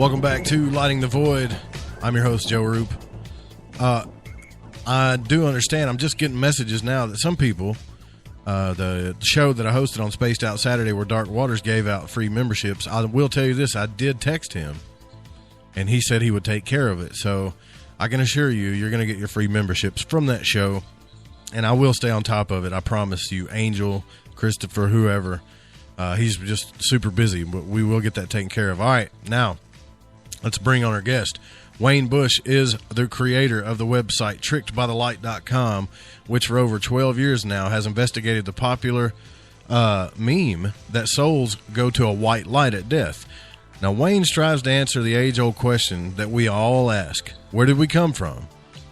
Welcome back to Lighting the Void. I'm your host, Joe Roop. I do understand. I'm just getting messages now that some people, the show that I hosted on Spaced Out Saturday where Dark Waters gave out free memberships, I will tell you this, I did text him, and he said he would take care of it. So I can assure you, you're going to get your free memberships from that show, and I will stay on top of it. I promise you, Angel, Christopher, whoever. He's just super busy, but we will get that taken care of. All right, now let's bring on our guest. Wayne Bush is the creator of the website trickedbythelight.com, which for over 12 years now has investigated the popular meme that souls go to a white light at death. Now, Wayne strives to answer the age-old question that we all ask. Where did we come from?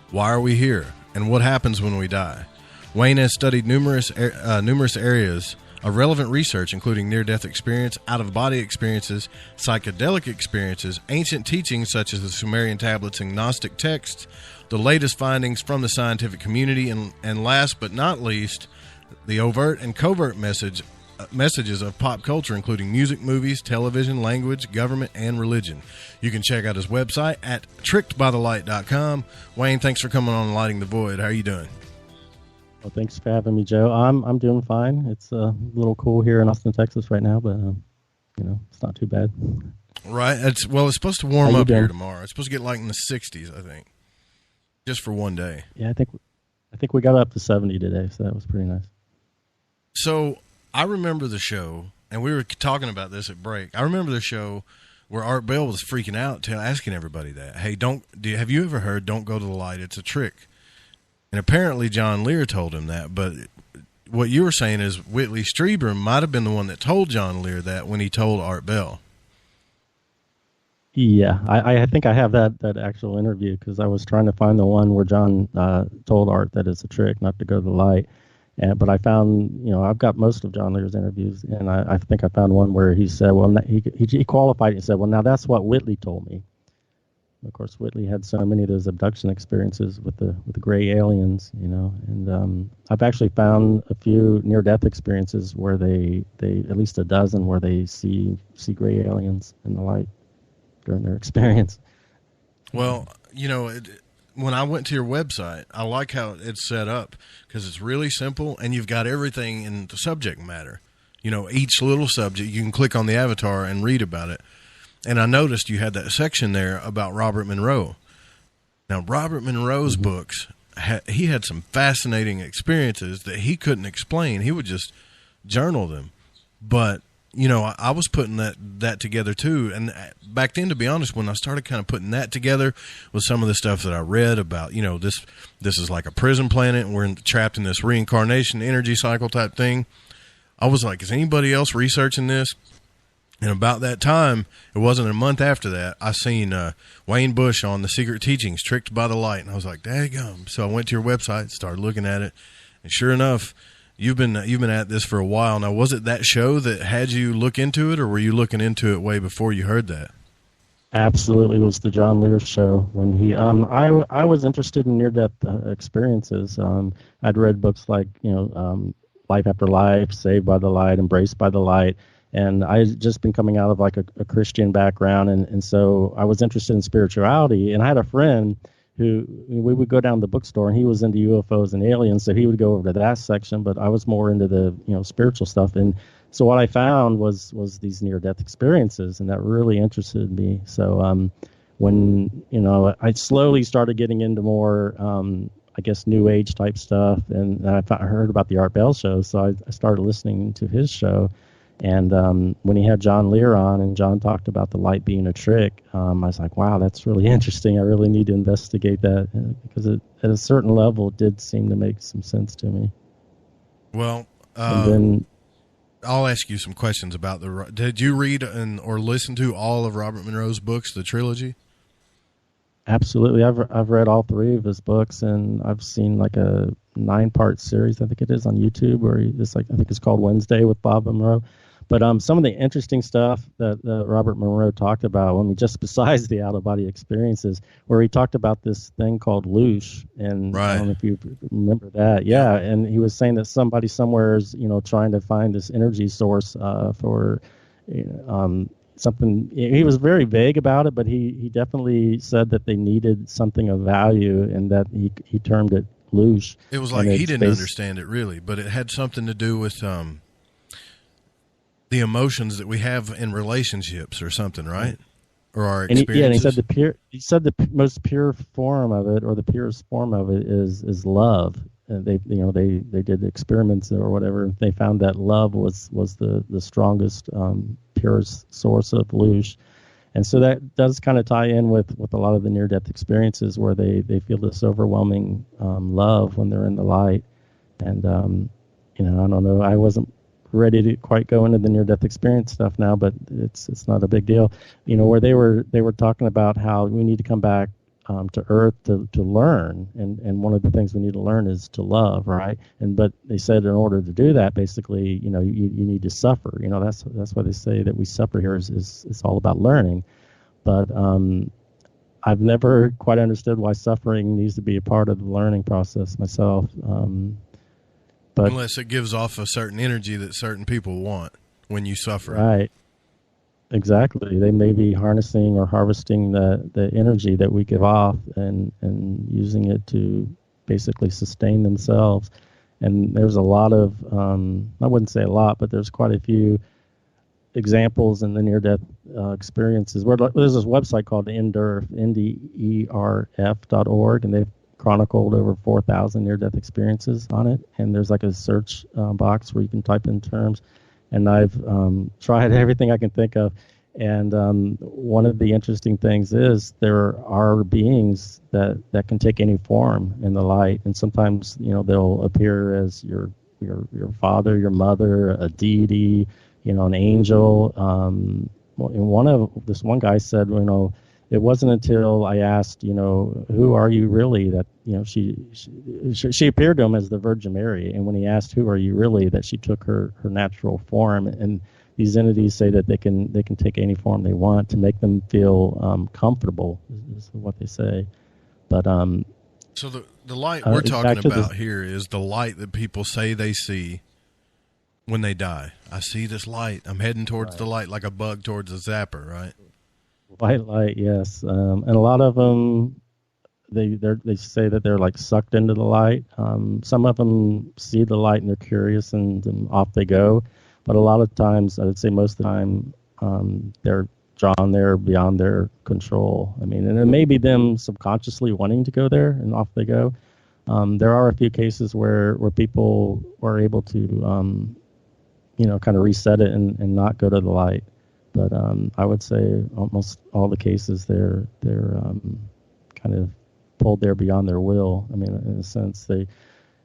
Why are we here? And what happens when we die? Wayne has studied numerous areas of relevant research, including near-death experience, out-of-body experiences, psychedelic experiences, ancient teachings such as the Sumerian tablets and Gnostic texts, the latest findings from the scientific community, and last but not least, the overt and covert messages of pop culture, including music, movies, television, language, government, and religion. You can check out his website at trickedbythelight.com. Wayne, thanks for coming on Lighting the Void. How are you doing? Well, thanks for having me, Joe. I'm doing fine. It's a little cool here in Austin, Texas right now, but it's not too bad. Right. It's supposed to warm up here tomorrow. It's supposed to get like in the 60s, I think, just for one day. Yeah, I think we got up to 70 today, so that was pretty nice. So I remember the show, and we were talking about this at break. I remember the show where Art Bell was freaking out, asking everybody that, hey, have you ever heard, don't go to the light, it's a trick. And apparently John Lear told him that, but what you were saying is Whitley Strieber might have been the one that told John Lear that when he told Art Bell. Yeah, I think I have that actual interview because I was trying to find the one where John told Art that it's a trick not to go to the light. But I found, I've got most of John Lear's interviews, and I think I found one where he said, well, he qualified it and said, well, now that's what Whitley told me. Of course, Whitley had so many of those abduction experiences with the gray aliens, and I've actually found a few near-death experiences where they at least a dozen where they see gray aliens in the light during their experience. Well, when I went to your website, I like how it's set up because it's really simple, and you've got everything in the subject matter. Each little subject, you can click on the avatar and read about it. And I noticed you had that section there about Robert Monroe. Now, Robert Monroe's books, he had some fascinating experiences that he couldn't explain. He would just journal them. But, I was putting that together too. And back then, to be honest, when I started kind of putting that together with some of the stuff that I read about, this is like a prison planet and we're trapped in this reincarnation energy cycle type thing, I was like, is anybody else researching this? And about that time, it wasn't a month after that, I seen Wayne Bush on The Secret Teachings, Tricked by the Light. And I was like, daggum. So I went to your website, started looking at it. And sure enough, you've been at this for a while. Now, was it that show that had you look into it, or were you looking into it way before you heard that? Absolutely. It was the John Lear show. When he, I was interested in near-death experiences. I'd read books like, Life After Life, Saved by the Light, Embraced by the Light. And I had just been coming out of like a Christian background, and so I was interested in spirituality. And I had a friend who we would go down to the bookstore, and he was into UFOs and aliens, so he would go over to that section. But I was more into the spiritual stuff. And so what I found was these near-death experiences, and that really interested me. So when I slowly started getting into more I guess New Age type stuff, and I heard about the Art Bell show, so I started listening to his show. And when he had John Lear on and John talked about the light being a trick, I was like, wow, that's really interesting. I really need to investigate that because at a certain level, it did seem to make some sense to me. Well, then I'll ask you some questions about did you read or listen to all of Robert Monroe's books, the trilogy? Absolutely. I've read all three of his books, and I've seen like a 9-part series, I think it is, on YouTube, where I think it's called Wednesday with Bob Monroe. But some of the interesting stuff that Robert Monroe talked about, just besides the out-of-body experiences, where he talked about this thing called Loosh, and right. I don't know if you remember that. Yeah, and he was saying that somebody somewhere is, trying to find this energy source for something. He was very vague about it, but he definitely said that they needed something of value, and that he termed it loosh. It was like he didn't understand it really, but it had something to do with the emotions that we have in relationships or something, right? Or our experiences. And he said the most pure form of it, or the purest form of it, is love. And they did experiments or whatever. And they found that love was the strongest, purest source of loosh. And so that does kind of tie in with a lot of the near-death experiences, where they feel this overwhelming love when they're in the light. And I don't know. I wasn't ready to quite go into the near-death experience stuff now, but it's not a big deal. Where they were talking about how we need to come back to Earth to learn, and one of the things we need to learn is to love, right? But they said in order to do that, basically, you need to suffer. That's why they say that we suffer here is all about learning. But I've never quite understood why suffering needs to be a part of the learning process myself. But unless it gives off a certain energy that certain people want when you suffer. Right. Exactly. They may be harnessing or harvesting the energy that we give off and using it to basically sustain themselves. And there's a lot of, I wouldn't say a lot, but there's quite a few examples in the near-death experiences. There's this website called NDERF, NDERF.org, and they've chronicled over 4,000 near-death experiences on it. And there's like a search box where you can type in terms. And I've tried everything I can think of. And one of the interesting things is there are beings that can take any form in the light. And sometimes, they'll appear as your father, your mother, a deity, an angel. This one guy said, it wasn't until I asked, who are you really, that, she appeared to him as the Virgin Mary. And when he asked, who are you really, that she took her natural form. And these entities say that they can take any form they want to make them feel comfortable, is what they say. But so the light we're talking about here is the light that people say they see when they die. I see this light. I'm heading towards the light like a bug towards a zapper, right? White light, yes. And a lot of them, they say that they're like sucked into the light. Some of them see the light and they're curious and off they go. But a lot of times, I would say most of the time, they're drawn there beyond their control. I mean, and it may be them subconsciously wanting to go there, and off they go. There are a few cases where people are able to, kind of reset it and not go to the light. But I would say almost all the cases they're kind of pulled there beyond their will. I mean, in a sense,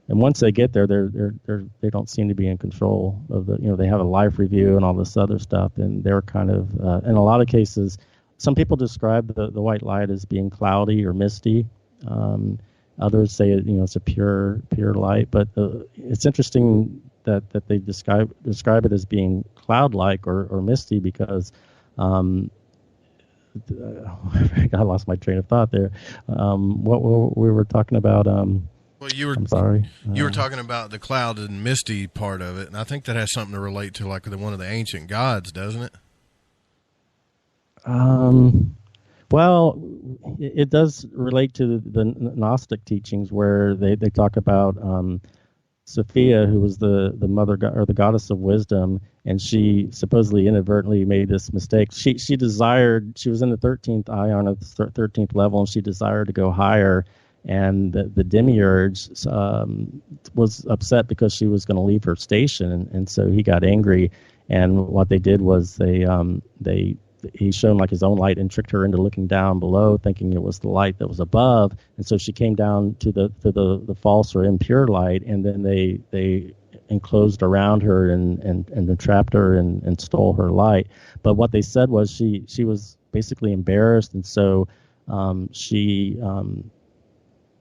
and once they get there, they don't seem to be in control of the. They have a life review and all this other stuff, and they're kind of in a lot of cases. Some people describe the white light as being cloudy or misty. Others say it's a pure light, but it's interesting that they describe it as being cloud-like or misty because I lost my train of thought there. What we were talking about. I'm sorry. You were talking about the cloud and misty part of it, and I think that has something to relate to like one of the ancient gods, doesn't it? Well, it does relate to the Gnostic teachings where they talk about Sophia, who was the mother or the goddess of wisdom, and she supposedly inadvertently made this mistake. She was in the 13th eye on the 13th level, and she desired to go higher. And the demiurge was upset because she was going to leave her station, and so he got angry. And what they did was he shone like his own light and tricked her into looking down below, thinking it was the light that was above. And so she came down to the false or impure light, and then they enclosed around her and trapped her and stole her light. But what they said was she was basically embarrassed, and so she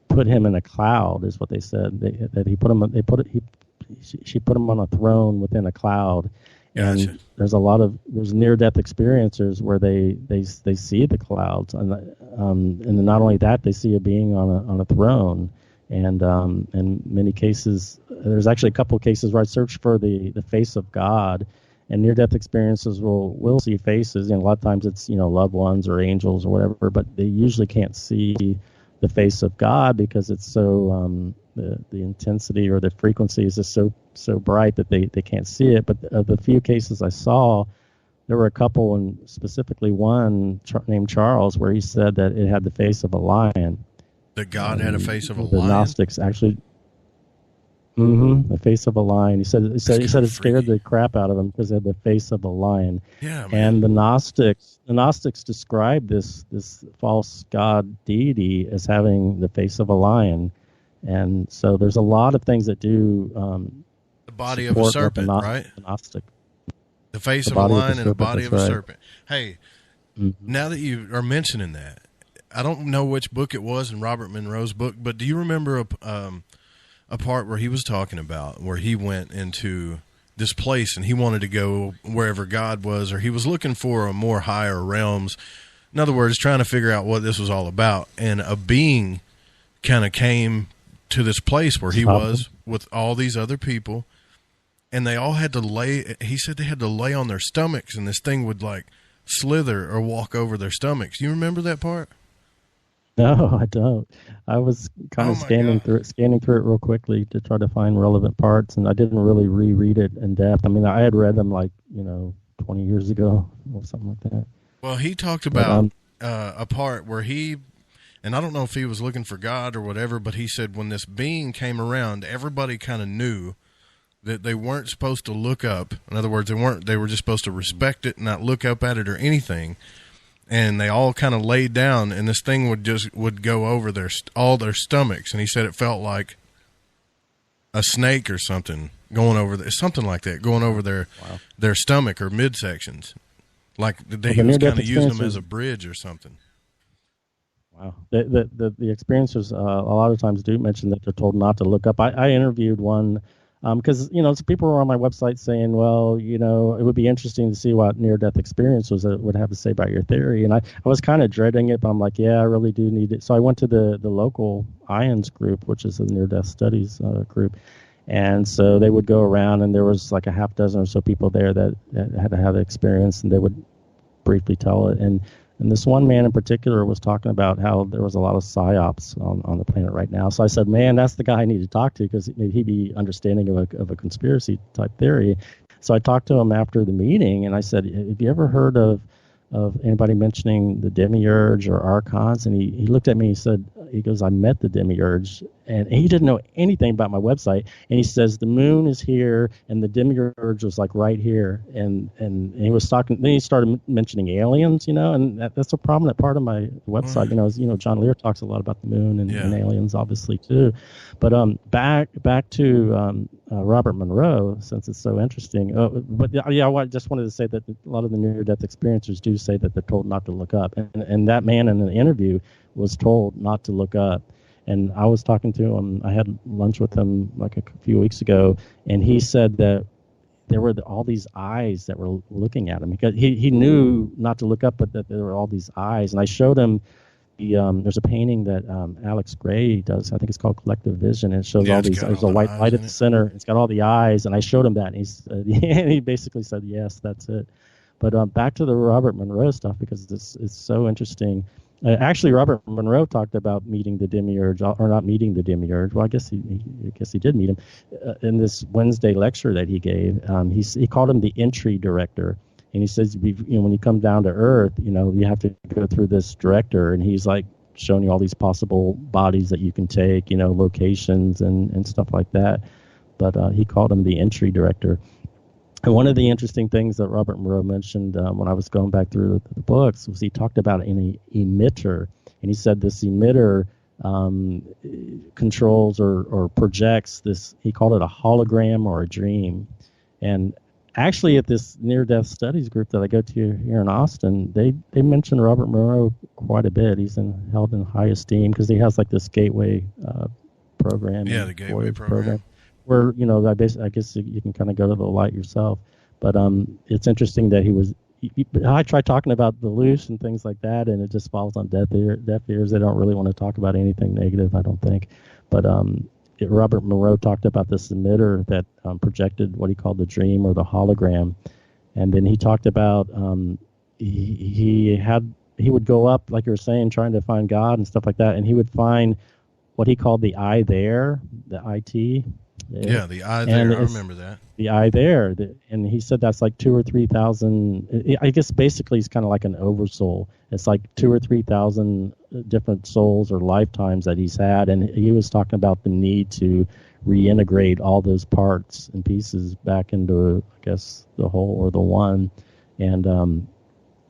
put him in a cloud, is what they said. She put him on a throne within a cloud. Gotcha. And there's near-death experiencers where they see the clouds, and not only that, they see a being on a throne. And in many cases, there's actually a couple of cases where I searched for the face of God, And near-death experiences will see faces, and a lot of times it's loved ones or angels or whatever, but they usually can't see the face of God because it's so the intensity or the frequency is just so bright that they can't see it. But of the few cases I saw, there were a couple, and specifically one named Charles, where he said that it had the face of a lion. That God had a face of a the lion? Gnostics actually. The face of a lion. He said it scared the crap out of him because it had the face of a lion. Yeah, man. And the Gnostics described this false god deity as having the face of a lion. And so there's a lot of things that do the body of a serpent, right? Gnostic. The face of a lion and the body of a serpent. Hey, now that you are mentioning that, I don't know which book it was in Robert Monroe's book, but do you remember a part where he was talking about where he went into this place and he wanted to go wherever God was, or he was looking for a more higher realms? In other words, trying to figure out what this was all about. And a being kind of came to this place where he was with all these other people, and they all had to lay, he said they had to lay on their stomachs, and this thing would like slither or walk over their stomachs. You remember that part? No, I don't. I was kind of scanning through it real quickly to try to find relevant parts, and I didn't really reread it in depth. I mean, I had read them 20 years ago or something like that. Well, he talked about a part where and I don't know if he was looking for God or whatever, but he said when this being came around, everybody kind of knew that they weren't supposed to look up. In other words, they were just supposed to respect it and not look up at it or anything. And they all kind of laid down, and this thing would go over all their stomachs. And he said it felt like a snake or something going over something like that, going over their stomach or midsections, like he was kind of using them as a bridge or something. Wow. The experiencers a lot of times do mention that they're told not to look up. I interviewed one because people were on my website saying, well, it would be interesting to see what near-death experiences would have to say about your theory. And I was kind of dreading it, but I'm like, yeah, I really do need it. So I went to the local IONS group, which is the near-death studies group. And so they would go around, and there was like a half dozen or so people there that had to have the experience, and they would briefly tell it. And this one man in particular was talking about how there was a lot of psyops on the planet right now. So I said, man, that's the guy I need to talk to, because he'd be understanding of a conspiracy type theory. So I talked to him after the meeting, and I said, have you ever heard of anybody mentioning the demiurge or archons? And he looked at me and he goes, I met the demiurge. And he didn't know anything about my website. And he says, the moon is here, and the demiurge was like right here. And he was talking, then he started mentioning aliens, and that's a prominent part of my website. John Lear talks a lot about the moon and aliens, obviously, too. But back to Robert Monroe, since it's so interesting. I just wanted to say that a lot of the near-death experiencers do say that they're told not to look up. And that man in the interview was told not to look up. And I was talking to him. I had lunch with him like a few weeks ago, and he said that there were all these eyes that were looking at him, because he knew not to look up, but that there were all these eyes. And I showed him there's a painting that Alex Gray does. I think it's called Collective Vision. And it shows all these. There's a white light at the center. It's got all the eyes, and I showed him that, and he basically said, "Yes, that's it." But back to the Robert Monroe stuff, because it's so interesting. Actually, Robert Monroe talked about meeting the demiurge, or not meeting the demiurge. Well, I guess he did meet him in this Wednesday lecture that he gave. He called him the entry director, and he says, when you come down to Earth, you have to go through this director, and he's like showing you all these possible bodies that you can take, locations and stuff like that. But he called him the entry director. And one of the interesting things that Robert Monroe mentioned when I was going back through the books was he talked about an emitter. And he said this emitter controls or projects this, he called it a hologram or a dream. And actually at this near-death studies group that I go to here in Austin, they mention Robert Monroe quite a bit. He's held in high esteem because he has like this Gateway program. Yeah, the Gateway program. Where, I guess you can kind of go to the light yourself. But it's interesting that I try talking about the loose and things like that, and it just falls on deaf ears. They don't really want to talk about anything negative, I don't think. But Robert Monroe talked about this emitter that projected what he called the dream or the hologram. And then he talked about he would go up, like you were saying, trying to find God and stuff like that, and he would find what he called the I there, the IT. Yeah, the I there. I remember that. The I there, and he said that's like 2,000 or 3,000. I guess basically it's kind of like an oversoul. It's like 2,000 or 3,000 different souls or lifetimes that he's had, and he was talking about the need to reintegrate all those parts and pieces back into, I guess, the whole or the one. And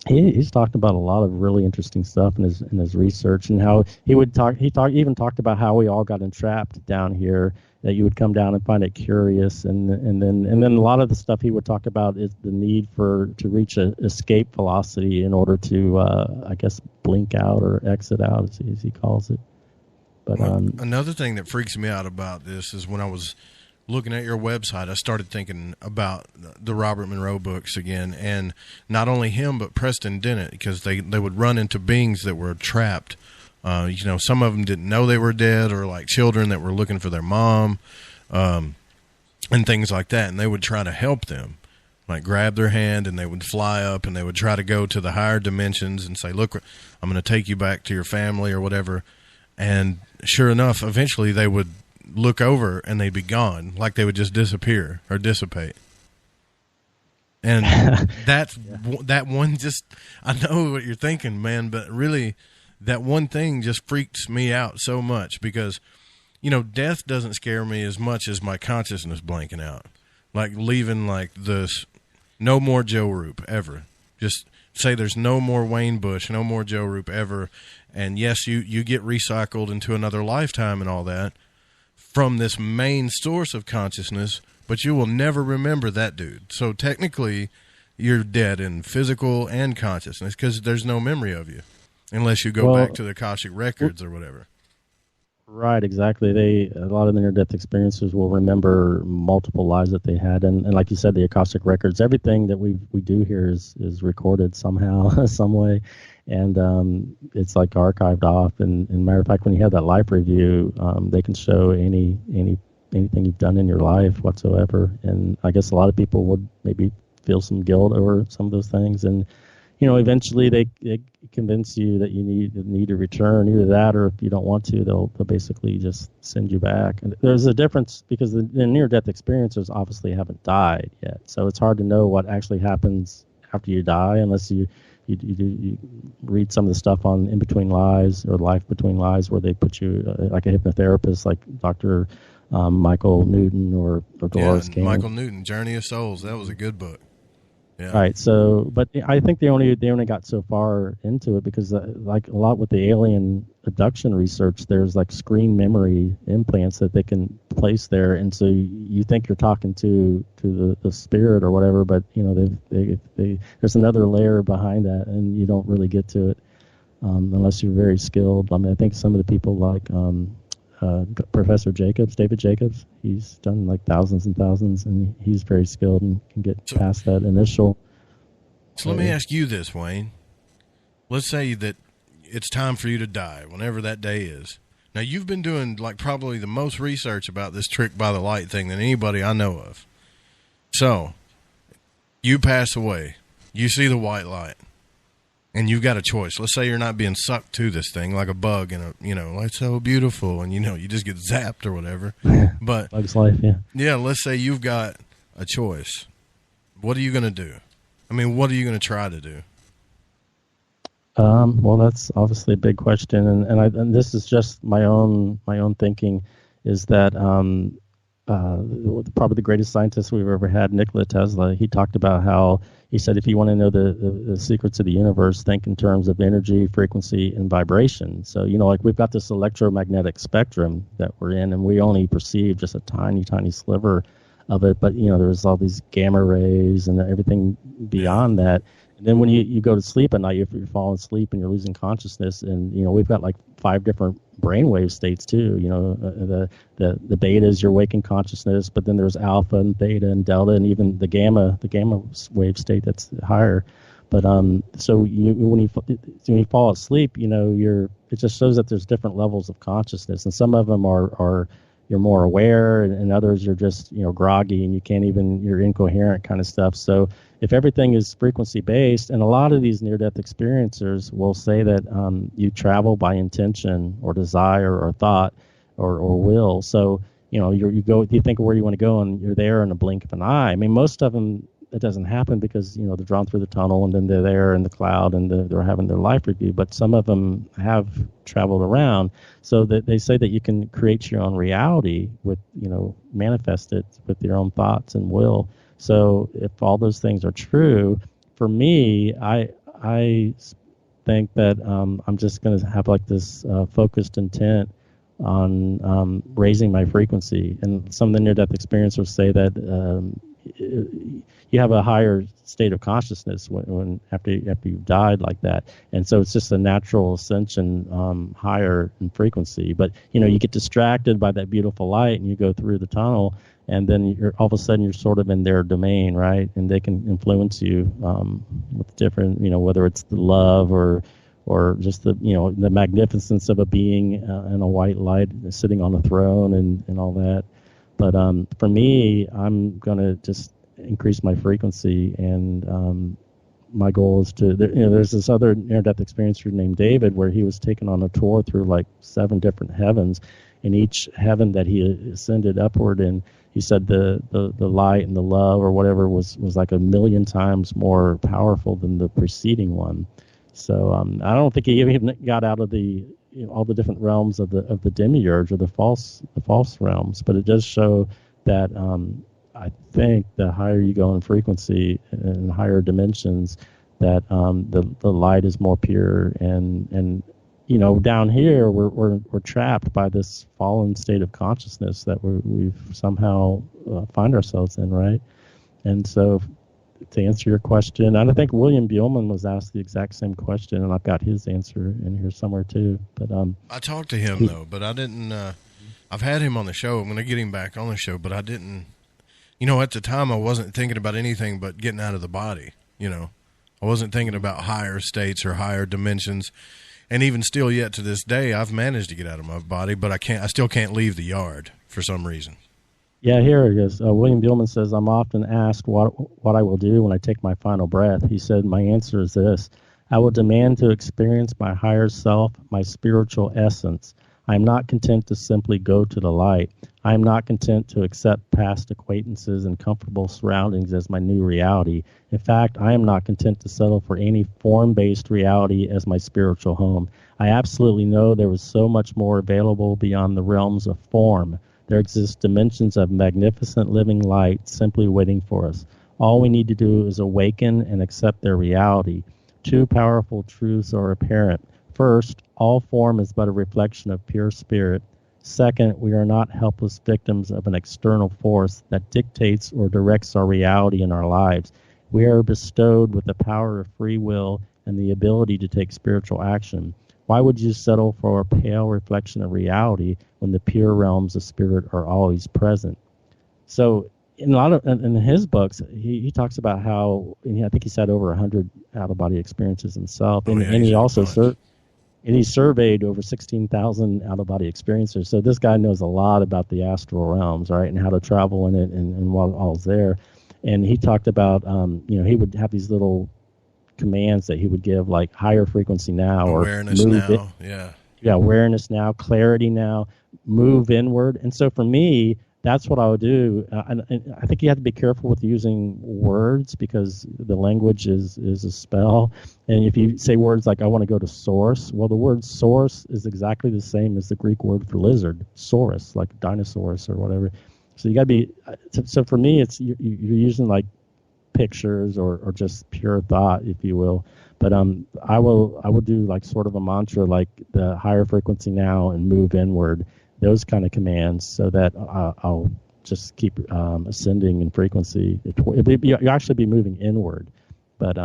he's talked about a lot of really interesting stuff in his research, and how he even talked about how we all got entrapped down here, that you would come down and find it curious, and then a lot of the stuff he would talk about is the need to reach a escape velocity in order to I guess blink out or exit out, as he calls it. But another thing that freaks me out about this is when I was looking at your website, I started thinking about the Robert Monroe books again, and not only him but Preston Dennett, because they would run into beings that were trapped. Some of them didn't know they were dead, or like children that were looking for their mom, and things like that, and they would try to help them, like grab their hand, and they would fly up and they would try to go to the higher dimensions and say, look, I'm going to take you back to your family or whatever. And sure enough, eventually they would look over and they'd be gone, like they would just disappear or dissipate. And that one, just, I know what you're thinking, man, but really that one thing just freaks me out so much, because death doesn't scare me as much as my consciousness blanking out, like leaving like this, no more Joe Roop ever. Just say there's no more Wayne Bush, no more Joe Roop ever. And yes, you get recycled into another lifetime and all that from this main source of consciousness, but you will never remember that dude. So technically, you're dead in physical and consciousness, because there's no memory of you, unless you go back to the Akashic records or whatever. Right, exactly. A lot of the near-death experiencers will remember multiple lives that they had, and like you said, the Akashic records. Everything that we do here is recorded somehow, some way, and it's like archived off. And matter of fact, when you have that life review, they can show anything you've done in your life whatsoever. And I guess a lot of people would maybe feel some guilt over some of those things, and eventually they convince you that you need to return, either that, or if you don't want to, they'll basically just send you back. And there's a difference, because the near-death experiencers obviously haven't died yet, so it's hard to know what actually happens after you die, unless you read some of the stuff on In Between Lives or Life Between Lives, where they put you like a hypnotherapist, like Dr. Michael Newton or Dolores Cannon. Michael Newton, Journey of Souls. That was a good book. Yeah. Right. So, but I think they only got so far into it because, like a lot with the alien abduction research, there's like screen memory implants that they can place there, and so you think you're talking to the spirit or whatever, but there's another layer behind that, and you don't really get to it unless you're very skilled. I mean, I think some of the people like Professor Jacobs, David Jacobs, he's done like thousands and thousands, and he's very skilled and can get past that initial. So let me ask you this, Wayne. Let's say that it's time for you to die, whenever that day is. Now, you've been doing like probably the most research about this trick by the light thing than anybody I know of. So you pass away, you see the white light, and you've got a choice. Let's say you're not being sucked to this thing like a bug, and it's so beautiful, and you just get zapped or whatever. But Bug's life, yeah. Yeah, let's say you've got a choice. What are you going to do? I mean, what are you going to try to do? Well, that's obviously a big question, and this is just my own thinking. Is that probably the greatest scientist we've ever had, Nikola Tesla? He talked about how he said, if you want to know the secrets of the universe, think in terms of energy, frequency, and vibration. So, like we've got this electromagnetic spectrum that we're in, and we only perceive just a tiny, tiny sliver of it. But, there's all these gamma rays and everything beyond that. And then when you go to sleep at night, if you're falling asleep and you're losing consciousness, and, we've got like 5 different brainwave states too. The beta is your waking consciousness, but then there's alpha and theta and delta, and even the gamma wave state that's higher. But so when you fall asleep, it just shows that there's different levels of consciousness, and some of them are you're more aware, and others are just groggy, and you're incoherent kind of stuff. So if everything is frequency based, and a lot of these near death experiencers will say that you travel by intention or desire or thought or will. So you think of where you want to go, and you're there in a blink of an eye. I mean, most of them, it doesn't happen because they're drawn through the tunnel and then they're there in the cloud and they're having their life review. But some of them have traveled around, so that they say that you can create your own reality with manifest it with your own thoughts and will. So if all those things are true, for me, I think that I'm just going to have like this focused intent on raising my frequency. And some of the near-death experiencers say that you have a higher state of consciousness when after you've died like that, and so it's just a natural ascension higher in frequency. But you get distracted by that beautiful light, and you go through the tunnel, and then all of a sudden you're sort of in their domain, right? And they can influence you with different, whether it's the love or just the the magnificence of a being in a white light sitting on a throne and all that. But for me, I'm going to just increase my frequency, and my goal is to, there's this other near-death experiencer named David where he was taken on a tour through like 7 different heavens. In each heaven that he ascended upward in, he said the light and the love or whatever was like 1,000,000 times more powerful than the preceding one. So I don't think he even got out of the all the different realms of the demiurge or the false realms, but it does show that I think the higher you go in frequency and higher dimensions, that the light is more pure, and down here we're trapped by this fallen state of consciousness that we've somehow find ourselves in, right? And so, to answer your question, and I think William Buhlman was asked the exact same question, and I've got his answer in here somewhere too. But I talked to him though, but I didn't. I've had him on the show. I'm going to get him back on the show, but I didn't. At the time, I wasn't thinking about anything but getting out of the body. I wasn't thinking about higher states or higher dimensions, and even still, yet to this day, I've managed to get out of my body, but I still can't leave the yard for some reason. Yeah, here it is. William Buhlman says, I'm often asked what I will do when I take my final breath. He said, my answer is this: I will demand to experience my higher self, my spiritual essence. I am not content to simply go to the light. I am not content to accept past acquaintances and comfortable surroundings as my new reality. In fact, I am not content to settle for any form-based reality as my spiritual home. I absolutely know there is so much more available beyond the realms of form. There exist dimensions of magnificent living light simply waiting for us. All we need to do is awaken and accept their reality. 2 powerful truths are apparent. First, all form is but a reflection of pure spirit. Second, we are not helpless victims of an external force that dictates or directs our reality in our lives. We are bestowed with the power of free will and the ability to take spiritual action. Why would you settle for a pale reflection of reality when the pure realms of spirit are always present? So in his books, he talks about how, I think he's had over 100 out-of-body experiences himself, and he also he surveyed over 16,000 out-of-body experiencers. So this guy knows a lot about the astral realms, right, and how to travel in it and what all's there. And he talked about, he would have these little commands that he would give, like higher frequency now, awareness or move now, awareness now, clarity now, move inward. And so for me, that's what I would do. And I think you have to be careful with using words, because the language is a spell. And if you say words like, I want to go to source, well, the word source is exactly the same as the Greek word for lizard, saurus, like dinosaurs or whatever. So you got to be, so for me, it's you're using like pictures or just pure thought, if you will. But I will do like sort of a mantra, like the higher frequency now and move inward, those kind of commands, so that I'll just keep ascending in frequency. You'll actually be moving inward, but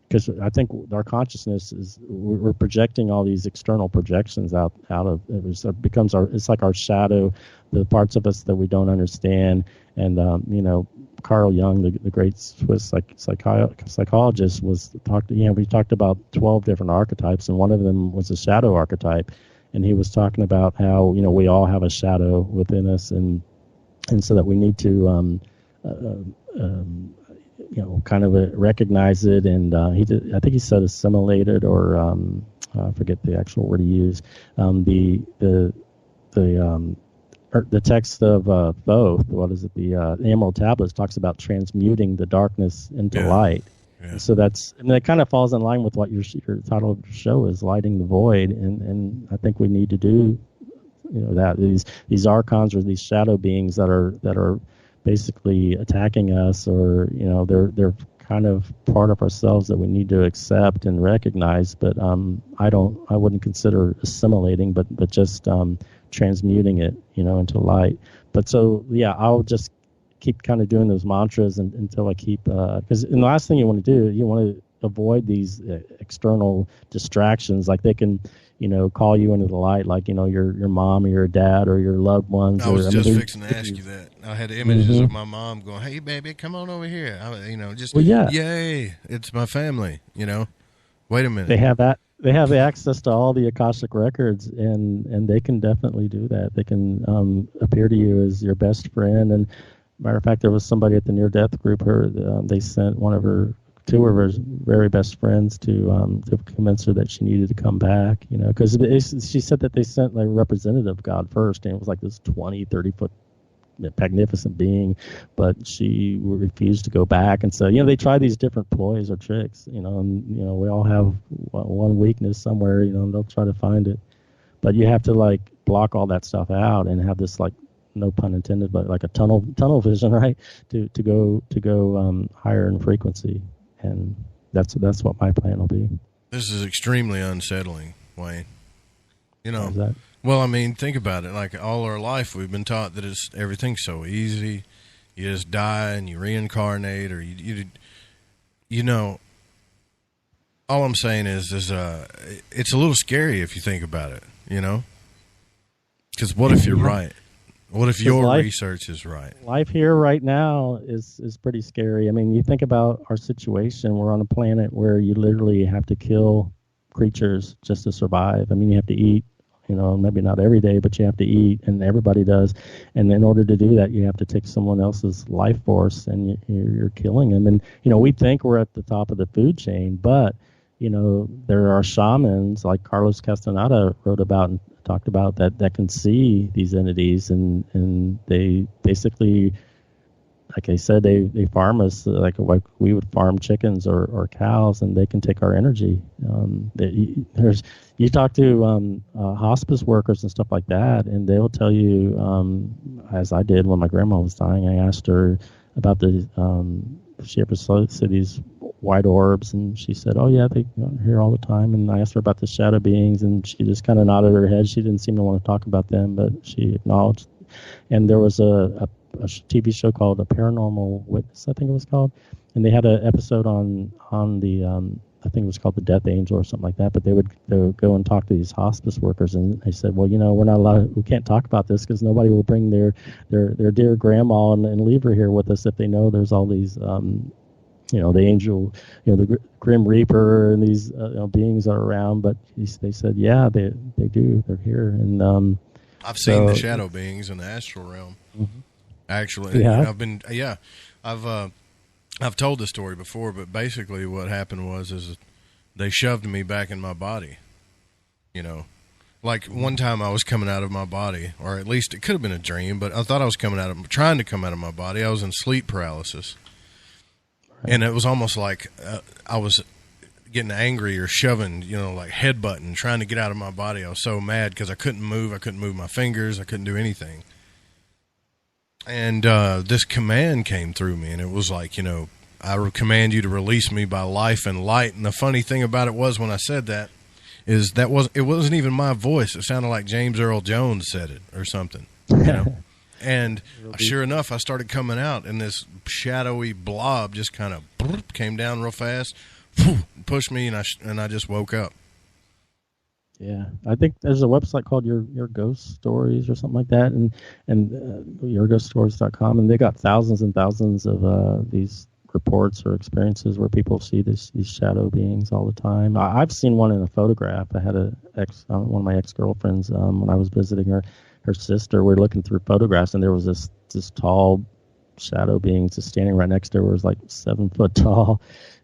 because I think our consciousness is, we're projecting all these external projections out of it. It becomes it's like our shadow, the parts of us that we don't understand. And Carl Jung, the great Swiss psychologist, we talked about 12 different archetypes, and one of them was a shadow archetype. And he was talking about how, we all have a shadow within us, and so that we need to, kind of recognize it, and I think he said assimilate it, or I forget the actual word he used. The text of Thoth, what is it? The Emerald Tablets talks about transmuting the darkness into light. Yeah. So that kind of falls in line with what your title of your show is, lighting the void, and I think we need to do, that these archons or these shadow beings that are basically attacking us, or they're kind of part of ourselves that we need to accept and recognize. But I wouldn't consider assimilating, but just transmuting it, into light. But so I'll just keep kind of doing those mantras until I keep, because the last thing you want to do, you want to avoid these external distractions. Like they can, call you into the light, like, your mom or your dad or your loved ones. I was just fixing to ask you that. I had images of my mom going, "Hey, baby, come on over here." Yay, it's my family, Wait a minute. They have access to all the Akashic records, and they can definitely do that. They can appear to you as your best friend. And matter of fact, there was somebody at the near-death group. They sent two of her very best friends to convince her that she needed to come back. Because she said that they sent like a representative God first, and it was like this 20, 30-foot magnificent being, but she refused to go back. And so they try these different ploys or tricks. And we all have one weakness somewhere. And they'll try to find it, but you have to like block all that stuff out and have this, like, no pun intended, but like a tunnel vision, right? To go higher in frequency, and that's what my plan will be. This is extremely unsettling, Wayne. How's that? Well, I mean, think about it. Like all our life, we've been taught that everything's so easy. You just die and you reincarnate, or all I'm saying is it's a little scary if you think about it, because what if you're right? What if your research is right? Life here right now is pretty scary. I mean, you think about our situation. We're on a planet where you literally have to kill creatures just to survive. I mean, you have to eat, maybe not every day, but you have to eat, and everybody does. And in order to do that, you have to take someone else's life force, and you're killing them. And, we think we're at the top of the food chain, but, there are shamans like Carlos Castaneda wrote about and talked about that can see these entities, and they basically, like I said, they farm us like we would farm chickens or cows, and they can take our energy. You talk to hospice workers and stuff like that, and they'll tell you, as I did when my grandma was dying. I asked her about she ever saw these white orbs, and she said, "Oh yeah, they are here all the time." And I asked her about the shadow beings, and she just kind of nodded her head. She didn't seem to want to talk about them, but she acknowledged. And there was a TV show called A Paranormal Witness, I think it was called, and they had an episode on the I think it was called The Death Angel or something like that. But they would go and talk to these hospice workers, and they said, "Well, we're not allowed. We can't talk about this because nobody will bring their dear grandma and leave her here with us if they know there's all these." The angel, the Grim Reaper, and these beings are around. But they said, yeah, they do. They're here. And I've seen the shadow beings in the astral realm. Mm-hmm. Actually, yeah. I've told this story before, but basically what happened is they shoved me back in my body. Like one time I was coming out of my body, or at least it could have been a dream, but I thought I was trying to come out of my body. I was in sleep paralysis. And it was almost like I was getting angry or shoving, like headbutting, trying to get out of my body. I was so mad because I couldn't move. I couldn't move my fingers. I couldn't do anything. And this command came through me, and it was like, I command you to release me by life and light. And the funny thing about it was when I said that is it wasn't even my voice. It sounded like James Earl Jones said it or something, And sure enough, I started coming out, and this shadowy blob just kind of came down real fast, pushed me, and I just woke up. Yeah, I think there's a website called Your Ghost Stories or something like that, and yourghoststories.com, and they got thousands and thousands of these reports or experiences where people see these shadow beings all the time. I've seen one in a photograph. I had one of my ex-girlfriends when I was visiting her sister. We were looking through photographs, and there was this tall shadow beings just standing right next to her, was like 7 foot tall.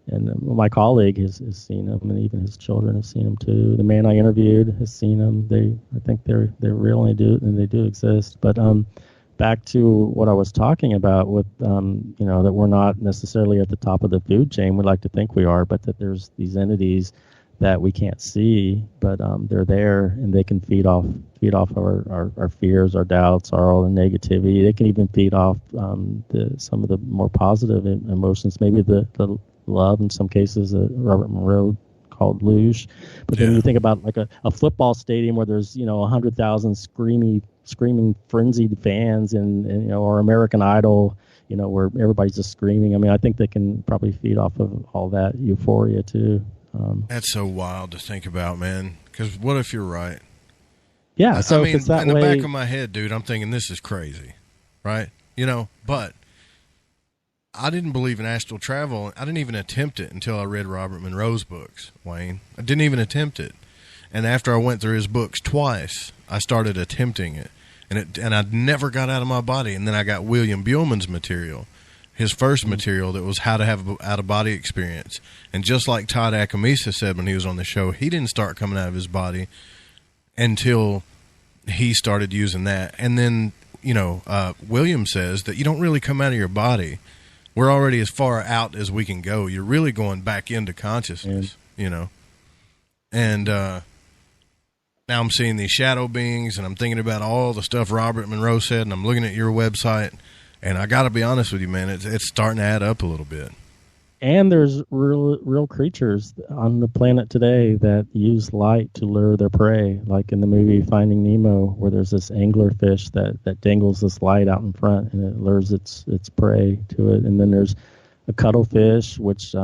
And my colleague has seen him, and even his children have seen him too. The man I interviewed has seen him. I think they're real, and they do exist. But back to what I was talking about with that we're not necessarily at the top of the food chain. We like to think we are, but that there's these entities that we can't see, but they're there, and they can feed off our fears, our doubts, all the negativity. They can even feed off some of the more positive emotions, maybe the love in some cases that Robert Monroe called luge. But then you think about like a football stadium where there's 100,000 screaming frenzied fans, and or American Idol, where everybody's just screaming. I mean, I think they can probably feed off of all that euphoria too. That's so wild to think about, man. Because what if you're right? Yeah. So I mean, if it's that in the way, back of my head, dude, I'm thinking this is crazy, right? But I didn't believe in astral travel. I didn't even attempt it until I read Robert Monroe's books, Wayne. I didn't even attempt it. And after I went through his books twice, I started attempting it. And I never got out of my body. And then I got William Buellman's material, his first material that was how to have an out-of-body experience. And just like Todd Akamisa said when he was on the show, he didn't start coming out of his body until he started using that. And then, William says that you don't really come out of your body. We're already as far out as we can go. You're really going back into consciousness, And now I'm seeing these shadow beings, and I'm thinking about all the stuff Robert Monroe said, and I'm looking at your website, and I got to be honest with you, man, it's starting to add up a little bit. And there's real creatures on the planet today that use light to lure their prey, like in the movie Finding Nemo, where there's this anglerfish that dangles this light out in front, and it lures its prey to it. And then there's a cuttlefish, which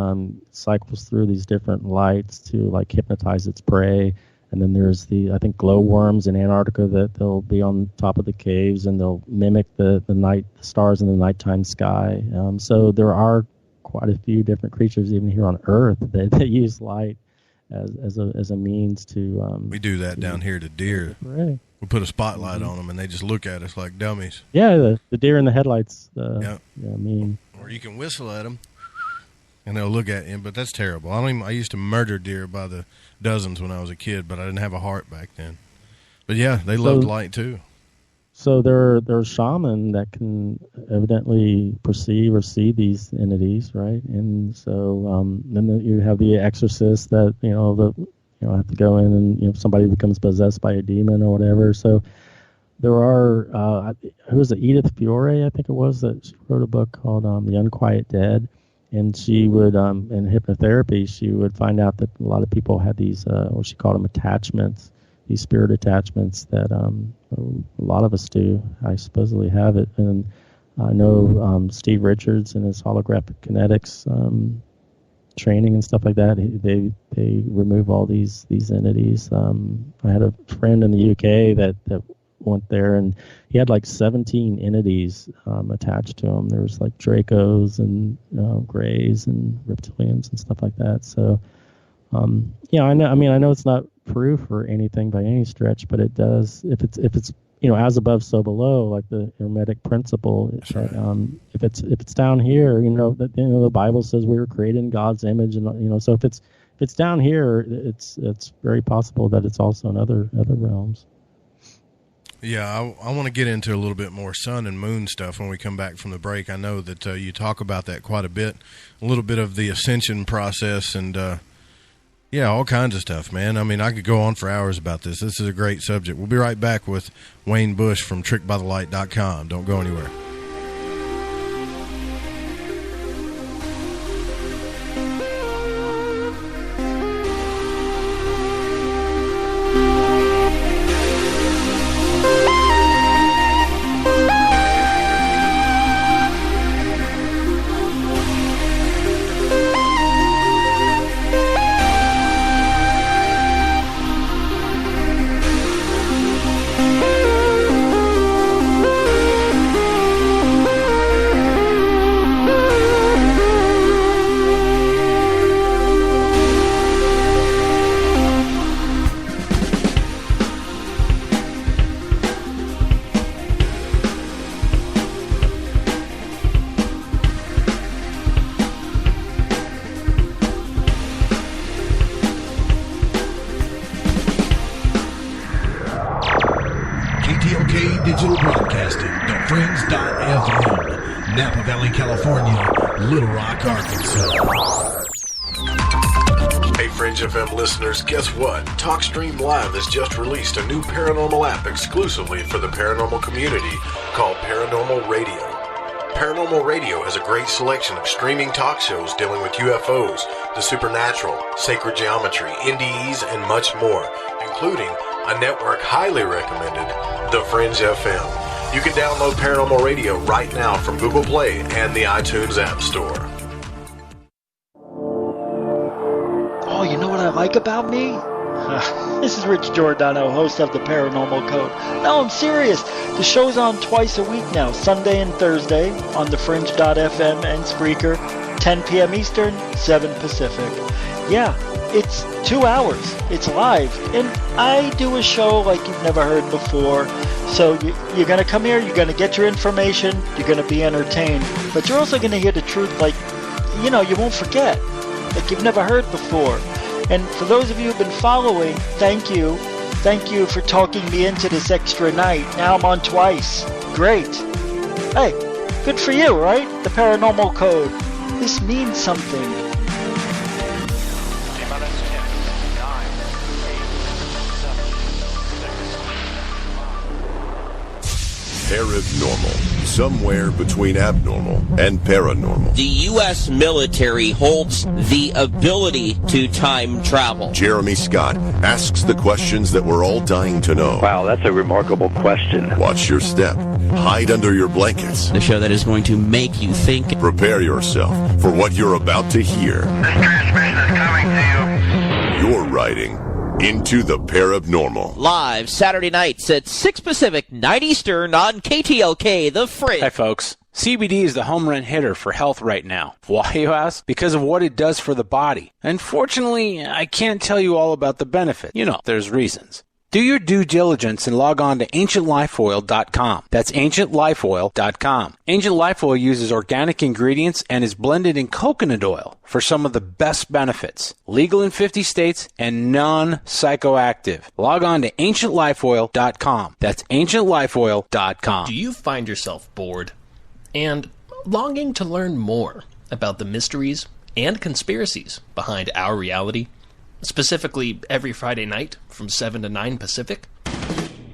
cycles through these different lights to like hypnotize its prey. And then there's I think glowworms in Antarctica that they'll be on top of the caves, and they'll mimic the stars in the nighttime sky. So there are quite a few different creatures even here on Earth that use light as a means to. We do that down here to deer. We put a spotlight on them, and they just look at us like dummies. Yeah, the deer in the headlights. Or you can whistle at them, and they'll look at you. But that's terrible. I used to murder deer by the dozens when I was a kid, but I didn't have a heart back then. But yeah, they loved light too. So there's shaman that can evidently perceive or see these entities, right? And so then you have the exorcists that have to go in, and if somebody becomes possessed by a demon or whatever. So there are who was it? Edith Fiore, I think it was, that she wrote a book called The Unquiet Dead, and she would in hypnotherapy she would find out that a lot of people had these what she called them attachments. These spirit attachments that a lot of us do. I supposedly have it, and I know Steve Richards and his holographic kinetics training and stuff like that. They remove all these entities. I had a friend in the UK that went there, and he had like 17 entities attached to him. There was like Dracos and Greys and reptilians and stuff like that. So I know. I mean, I know it's not proof or anything by any stretch, but it does. If it's as above, so below, like the Hermetic principle. Right. If it's down here, the Bible says we were created in God's image, and so if it's down here, it's very possible that it's also in other realms. Yeah, I want to get into a little bit more sun and moon stuff when we come back from the break. I know that you talk about that quite a bit, a little bit of the ascension process, and all kinds of stuff, man. I mean, I could go on for hours about this. This is a great subject. We'll be right back with Wayne Bush from TrickedByTheLight.com. Don't go anywhere. Napa Valley, California, Little Rock, Arkansas. Hey, Fringe FM listeners, guess what? TalkStream Live has just released a new paranormal app exclusively for the paranormal community called Paranormal Radio. Paranormal Radio has a great selection of streaming talk shows dealing with UFOs, the supernatural, sacred geometry, NDEs, and much more, including a network highly recommended, The Fringe FM. You can download Paranormal Radio right now from Google Play and the iTunes App Store. Oh, you know what I like about me? This is Rich Giordano, host of the Paranormal Code. No, I'm serious. The show's on twice a week now, Sunday and Thursday, on thefringe.fm and Spreaker, 10 p.m. Eastern, 7 Pacific. Yeah, it's 2 hours. It's live. And I do a show like you've never heard before. So you're going to come here, you're going to get your information, you're going to be entertained. But you're also going to hear the truth like, you won't forget. Like you've never heard before. And for those of you who've been following, thank you. Thank you for talking me into this extra night. Now I'm on twice. Great. Hey, good for you, right? The Paranormal Code. This means something. Paranormal. Somewhere between abnormal and paranormal. The U.S. military holds the ability to time travel. Jeremy Scott asks the questions that we're all dying to know. Wow, that's a remarkable question. Watch your step. Hide under your blankets. The show that is going to make you think. Prepare yourself for what you're about to hear. This transmission is coming to you. You're riding into the Paranormal. Live Saturday nights at 6 Pacific, 9 Eastern on KTLK, The Fringe. Hi, folks. CBD is the home run hitter for health right now. Why, you ask? Because of what it does for the body. Unfortunately, I can't tell you all about the benefit. There's reasons. Do your due diligence and log on to AncientLifeOil.com. That's AncientLifeOil.com. Ancient Life Oil uses organic ingredients and is blended in coconut oil for some of the best benefits. Legal in 50 states and non-psychoactive. Log on to AncientLifeOil.com. That's AncientLifeOil.com. Do you find yourself bored and longing to learn more about the mysteries and conspiracies behind our reality? Specifically, every Friday night from 7 to 9 Pacific?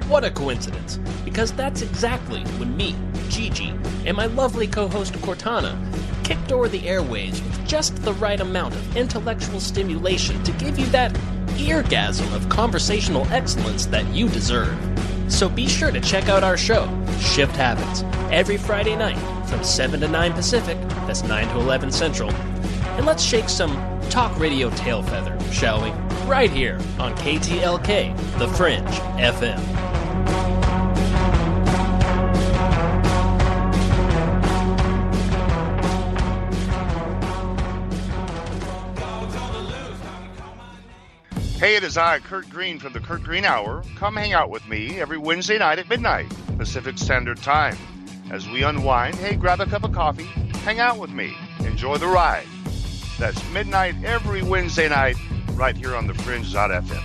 What a coincidence, because that's exactly when me, Gigi, and my lovely co-host Cortana kicked over the airwaves with just the right amount of intellectual stimulation to give you that eargasm of conversational excellence that you deserve. So be sure to check out our show, Shift Happens, every Friday night from 7 to 9 Pacific, that's 9 to 11 Central. And let's shake some talk radio tail feather, shall we? Right here on KTLK, The Fringe FM. Hey, it is I, Kurt Green from the Kurt Green Hour. Come hang out with me every Wednesday night at midnight, Pacific Standard Time. As we unwind, hey, grab a cup of coffee, hang out with me, enjoy the ride. That's midnight every Wednesday night, right here on the Fringe.fm.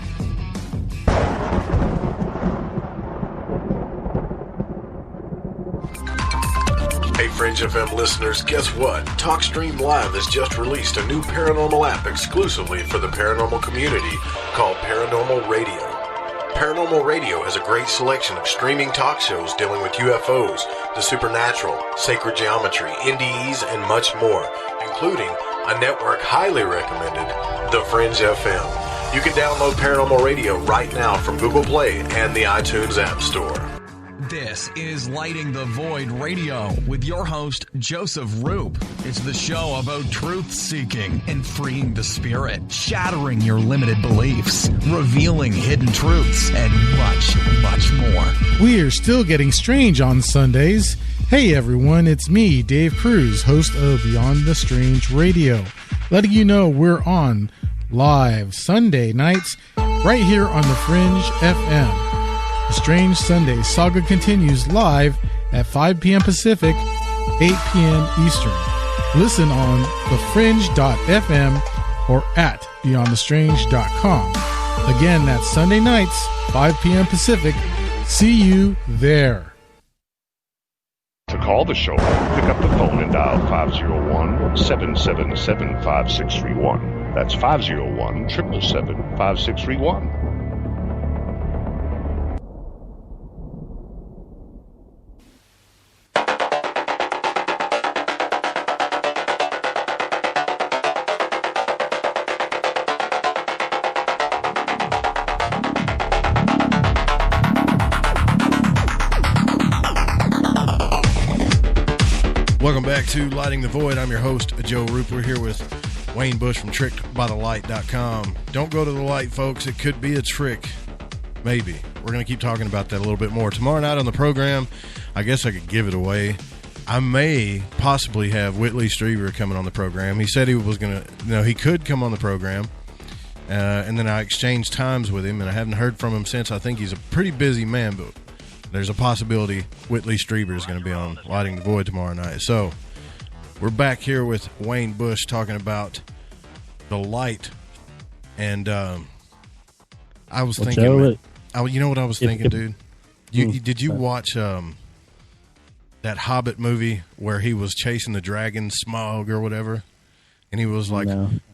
Hey, Fringe FM listeners, guess what? TalkStream Live has just released a new paranormal app exclusively for the paranormal community called Paranormal Radio. Paranormal Radio has a great selection of streaming talk shows dealing with UFOs, the supernatural, sacred geometry, NDEs, and much more, including a network highly recommended, The Fringe FM. You can download Paranormal Radio right now from Google Play and the iTunes App Store. This is Lighting the Void Radio with your host, Joseph Roop. It's the show about truth-seeking and freeing the spirit, shattering your limited beliefs, revealing hidden truths, and much, much more. We are still getting strange on Sundays. Hey everyone, it's me, Dave Cruz, host of Beyond the Strange Radio, letting you know we're on live Sunday nights right here on the Fringe FM. The Strange Sunday saga continues live at 5 p.m. Pacific, 8 p.m. Eastern. Listen on thefringe.fm or at beyondthestrange.com. Again, that's Sunday nights, 5 p.m. Pacific. See you there. To call the show, pick up the phone and dial 501-777-5631. That's 501-777-5631. Welcome back to Lighting the Void. I'm your host, Joe Roop. We're here with Wayne Bush from trickedbythelight.com. Don't go to the light, folks. It could be a trick. Maybe. We're going to keep talking about that a little bit more. Tomorrow night on the program, I guess I could give it away. I may possibly have Whitley Strieber coming on the program. He said he was going to, he could come on the program. And then I exchanged times with him, and I haven't heard from him since. I think he's a pretty busy man, but there's a possibility Whitley Strieber is going to be on Lighting the Void tomorrow night. So we're back here with Wayne Bush talking about the light. And I was thinking, you know what I was thinking, dude? Did you watch that Hobbit movie where he was chasing the dragon, Smaug or whatever? And he was like,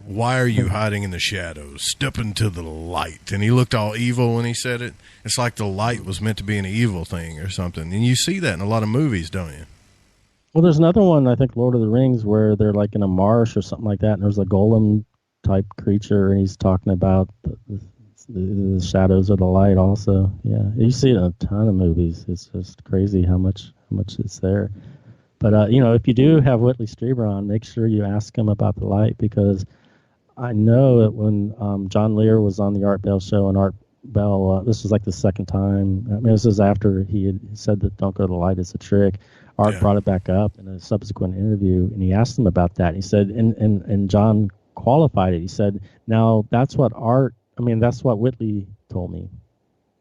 why are you hiding in the shadows? Step into the light. And he looked all evil when he said it. It's like the light was meant to be an evil thing or something. And you see that in a lot of movies, don't you? Well, there's another one, I think Lord of the Rings, where they're like in a marsh or something like that, and there's a golem-type creature, and he's talking about the shadows of the light also. Yeah, you see it in a ton of movies. It's just crazy how much it's there. But, if you do have Whitley Strieber on, make sure you ask him about the light, because I know that when John Lear was on the Art Bell show, and Art Bell, this was like the second time. I mean, this is after he had said that don't go to the light, it's a trick. Art brought it back up in a subsequent interview, and he asked him about that. He said, and John qualified it. He said, now that's what Whitley told me.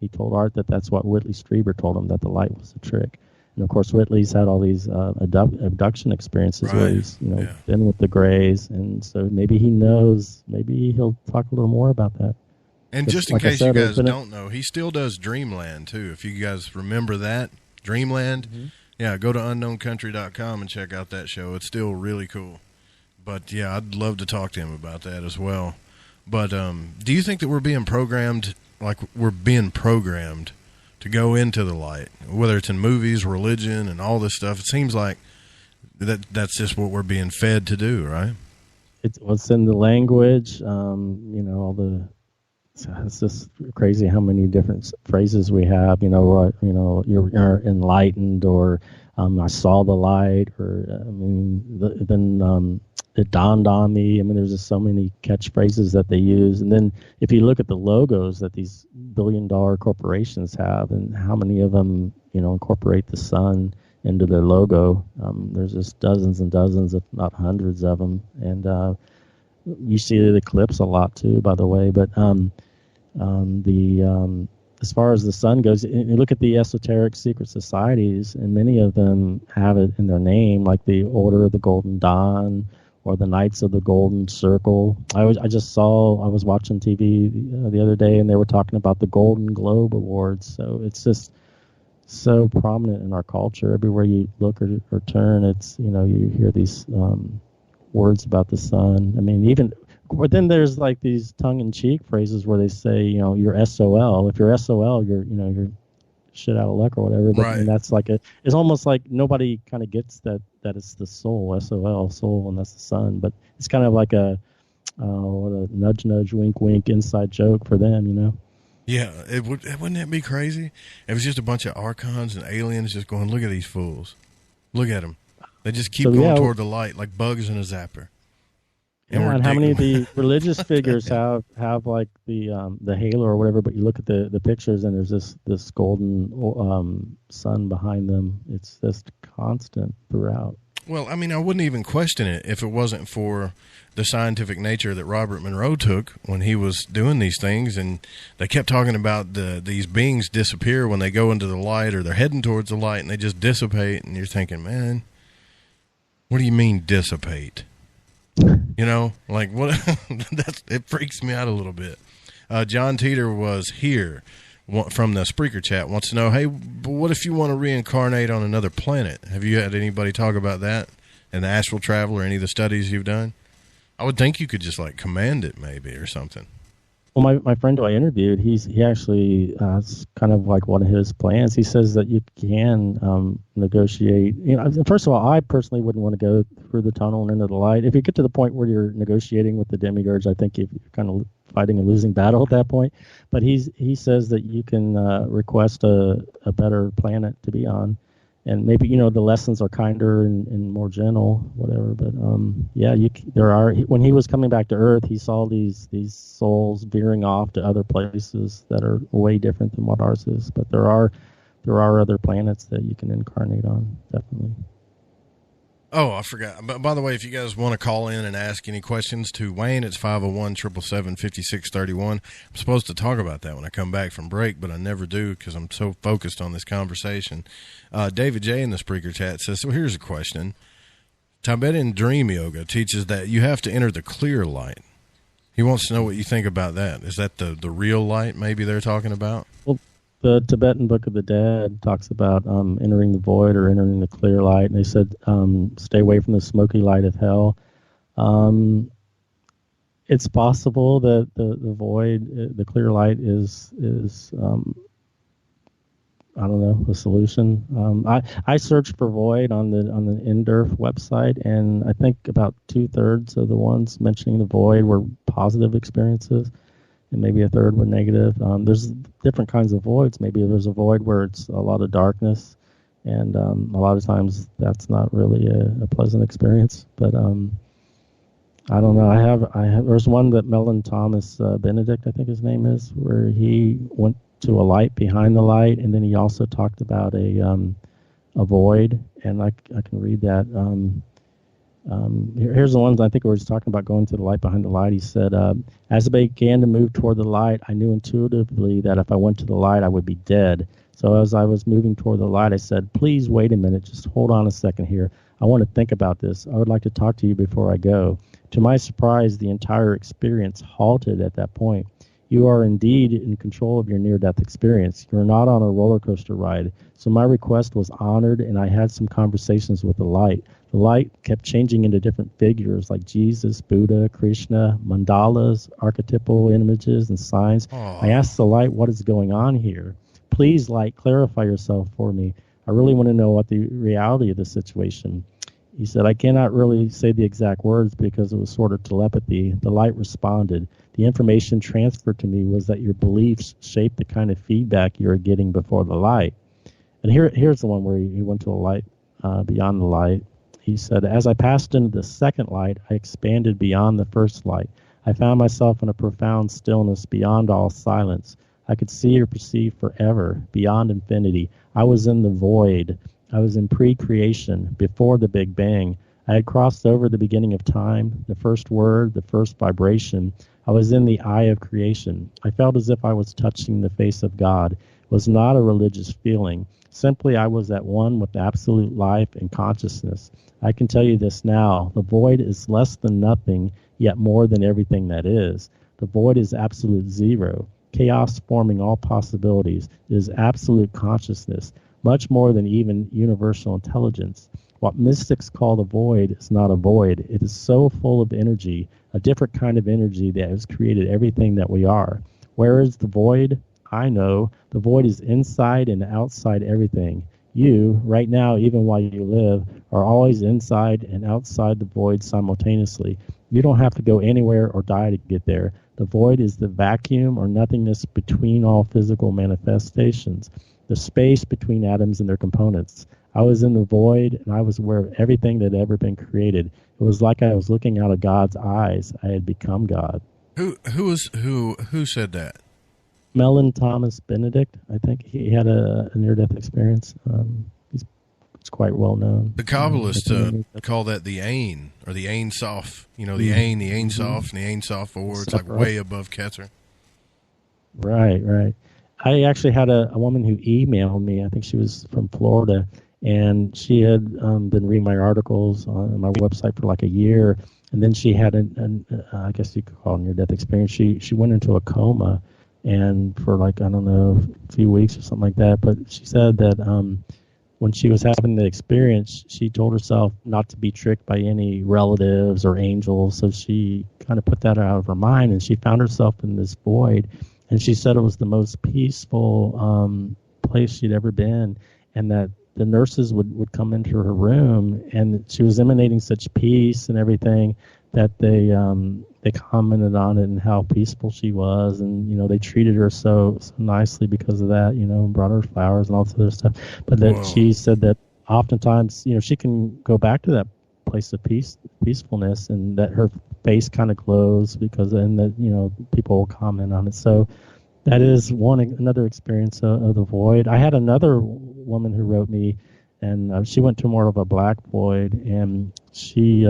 He told Art that's what Whitley Strieber told him, that the light was a trick. And of course, Whitley's had all these abduction experiences where he's, been with the Greys, and so maybe he knows. Maybe he'll talk a little more about that. And just in case you guys don't know, he still does Dreamland too. If you guys remember that Dreamland, go to unknowncountry.com and check out that show. It's still really cool. But yeah, I'd love to talk to him about that as well. But do you think that we're being programmed, to go into the light, whether it's in movies, religion, and all this stuff? It seems like that's just what we're being fed to do, right? It's in the language, it's just crazy how many different phrases we have, you're enlightened, or I saw the light, or then it dawned on me. I mean, there's just so many catchphrases that they use. And then if you look at the logos that these billion-dollar corporations have, and how many of them, incorporate the sun into their logo, there's just dozens and dozens, if not hundreds of them. And you see the eclipse a lot too, by the way. But as far as the sun goes, you look at the esoteric secret societies, and many of them have it in their name, like the Order of the Golden Dawn, or the Knights of the Golden Circle. I was watching TV the other day, and they were talking about the Golden Globe Awards. So it's just so prominent in our culture. Everywhere you look or turn, it's, you hear these words about the sun. I mean, but then there's like these tongue-in-cheek phrases where they say, you're SOL. If you're SOL, you're shit out of luck or whatever. But right. That's like it's almost like nobody kind of gets that it's the soul, SOL, soul, and that's the sun. But it's kind of like a nudge, nudge, wink, wink inside joke for them, Yeah, wouldn't that be crazy? It was just a bunch of archons and aliens just going, look at these fools. Look at them. They just keep going toward the light like bugs in a zapper. And how many of the religious figures have like the halo or whatever, but you look at the pictures and there's this golden sun behind them. It's just constant throughout. Well, I mean, I wouldn't even question it if it wasn't for the scientific nature that Robert Monroe took when he was doing these things, and they kept talking about these beings disappear when they go into the light, or they're heading towards the light and they just dissipate, and you're thinking, man, what do you mean dissipate? What? It freaks me out a little bit. John Teeter was here from the Spreaker chat wants to know, hey, but what if you want to reincarnate on another planet? Have you had anybody talk about that in the astral travel or any of the studies you've done? I would think you could just like command it maybe or something. Well, my friend who I interviewed, he actually it's kind of like one of his plans. He says that you can negotiate. First of all, I personally wouldn't want to go through the tunnel and into the light. If you get to the point where you're negotiating with the demiurge, I think you're kind of fighting a losing battle at that point. But he says that you can request a better planet to be on. And maybe, the lessons are kinder and more gentle, whatever. But, when he was coming back to Earth, he saw these souls veering off to other places that are way different than what ours is. But there are other planets that you can incarnate on, definitely. Oh, I forgot. But by the way, if you guys want to call in and ask any questions to Wayne, it's 501-777-5631. I'm supposed to talk about that when I come back from break, but I never do because I'm so focused on this conversation. David J. in the Spreaker chat says, so here's a question. Tibetan Dream Yoga teaches that you have to enter the clear light. He wants to know what you think about that. Is that the real light maybe they're talking about? Well, the Tibetan Book of the Dead talks about entering the void or entering the clear light, and they said stay away from the smoky light of hell. It's possible that the void, the clear light, is I don't know, a solution. I searched for void on the NDERF website, and I think about 2/3 of the ones mentioning the void were positive experiences, and maybe a third were negative. There's different kinds of voids. Maybe there's a void where it's a lot of darkness, and a lot of times that's not really a pleasant experience. But I don't know. I have. There's one that Mellon Thomas Benedict, I think his name is, where he went to a light behind the light, and then he also talked about a void, and I can read that. Here's the ones I think we were just talking about, going to the light behind the light. He said, as I began to move toward the light, I knew intuitively that if I went to the light, I would be dead. So as I was moving toward the light, I said, please wait a minute, just hold on a second here. I want to think about this. I would like to talk to you before I go. To my surprise, the entire experience halted at that point. You are indeed in control of your near-death experience. You're not on a roller coaster ride. So my request was honored, and I had some conversations with the light. The light kept changing into different figures like Jesus, Buddha, Krishna, mandalas, archetypal images, and signs. Aww. I asked the light, what is going on here? Please, light, clarify yourself for me. I really want to know what the reality of the situation. He said, I cannot really say the exact words because it was sort of telepathy. The light responded. The information transferred to me was that your beliefs shape the kind of feedback you are getting before the light. And here's the one where he went to a light beyond the light. He said, as I passed into the second light, I expanded beyond the first light. I found myself in a profound stillness beyond all silence. I could see or perceive forever, beyond infinity. I was in the void. I was in pre-creation, before the Big Bang. I had crossed over the beginning of time, the first word, the first vibration. I was in the eye of creation. I felt as if I was touching the face of God. It was not a religious feeling. Simply, I was at one with absolute life and consciousness. I can tell you this now. The void is less than nothing, yet more than everything that is. The void is absolute zero. Chaos forming all possibilities. It is absolute consciousness, much more than even universal intelligence. What mystics call the void is not a void. It is so full of energy, a different kind of energy that has created everything that we are. Where is the void? I know. The void is inside and outside everything. You, right now, even while you live, are always inside and outside the void simultaneously. You don't have to go anywhere or die to get there. The void is the vacuum or nothingness between all physical manifestations, the space between atoms and their components. I was in the void, and I was aware of everything that had ever been created. It was like I was looking out of God's eyes. I had become God. Who said that? Mellon Thomas Benedict. I think he had a near-death experience. It's quite well known. The Kabbalists call that the Ein, or the Ein Sof. You know, the Ein, the Ein Sof, and the Ein Sof Or. It's like way above Ketzer. Right. I actually had a woman who emailed me. I think she was from Florida, and she had been reading my articles on my website for like a year, and then she had I guess you could call it a near-death experience. She went into a coma, and for like, I don't know, a few weeks or something like that. But she said that when she was having the experience, she told herself not to be tricked by any relatives or angels. So she kind of put that out of her mind, and she found herself in this void. And she said it was the most peaceful place she'd ever been, and that the nurses would come into her room, and she was emanating such peace and everything that they commented on it and how peaceful she was, and they treated her so nicely because of that, and brought her flowers and all this other stuff. But that she said that oftentimes, she can go back to that place of peacefulness, and that her face kind of glows because then that people will comment on it. So that is another experience of the void. I had another woman who wrote me, and she went to more of a black void, and she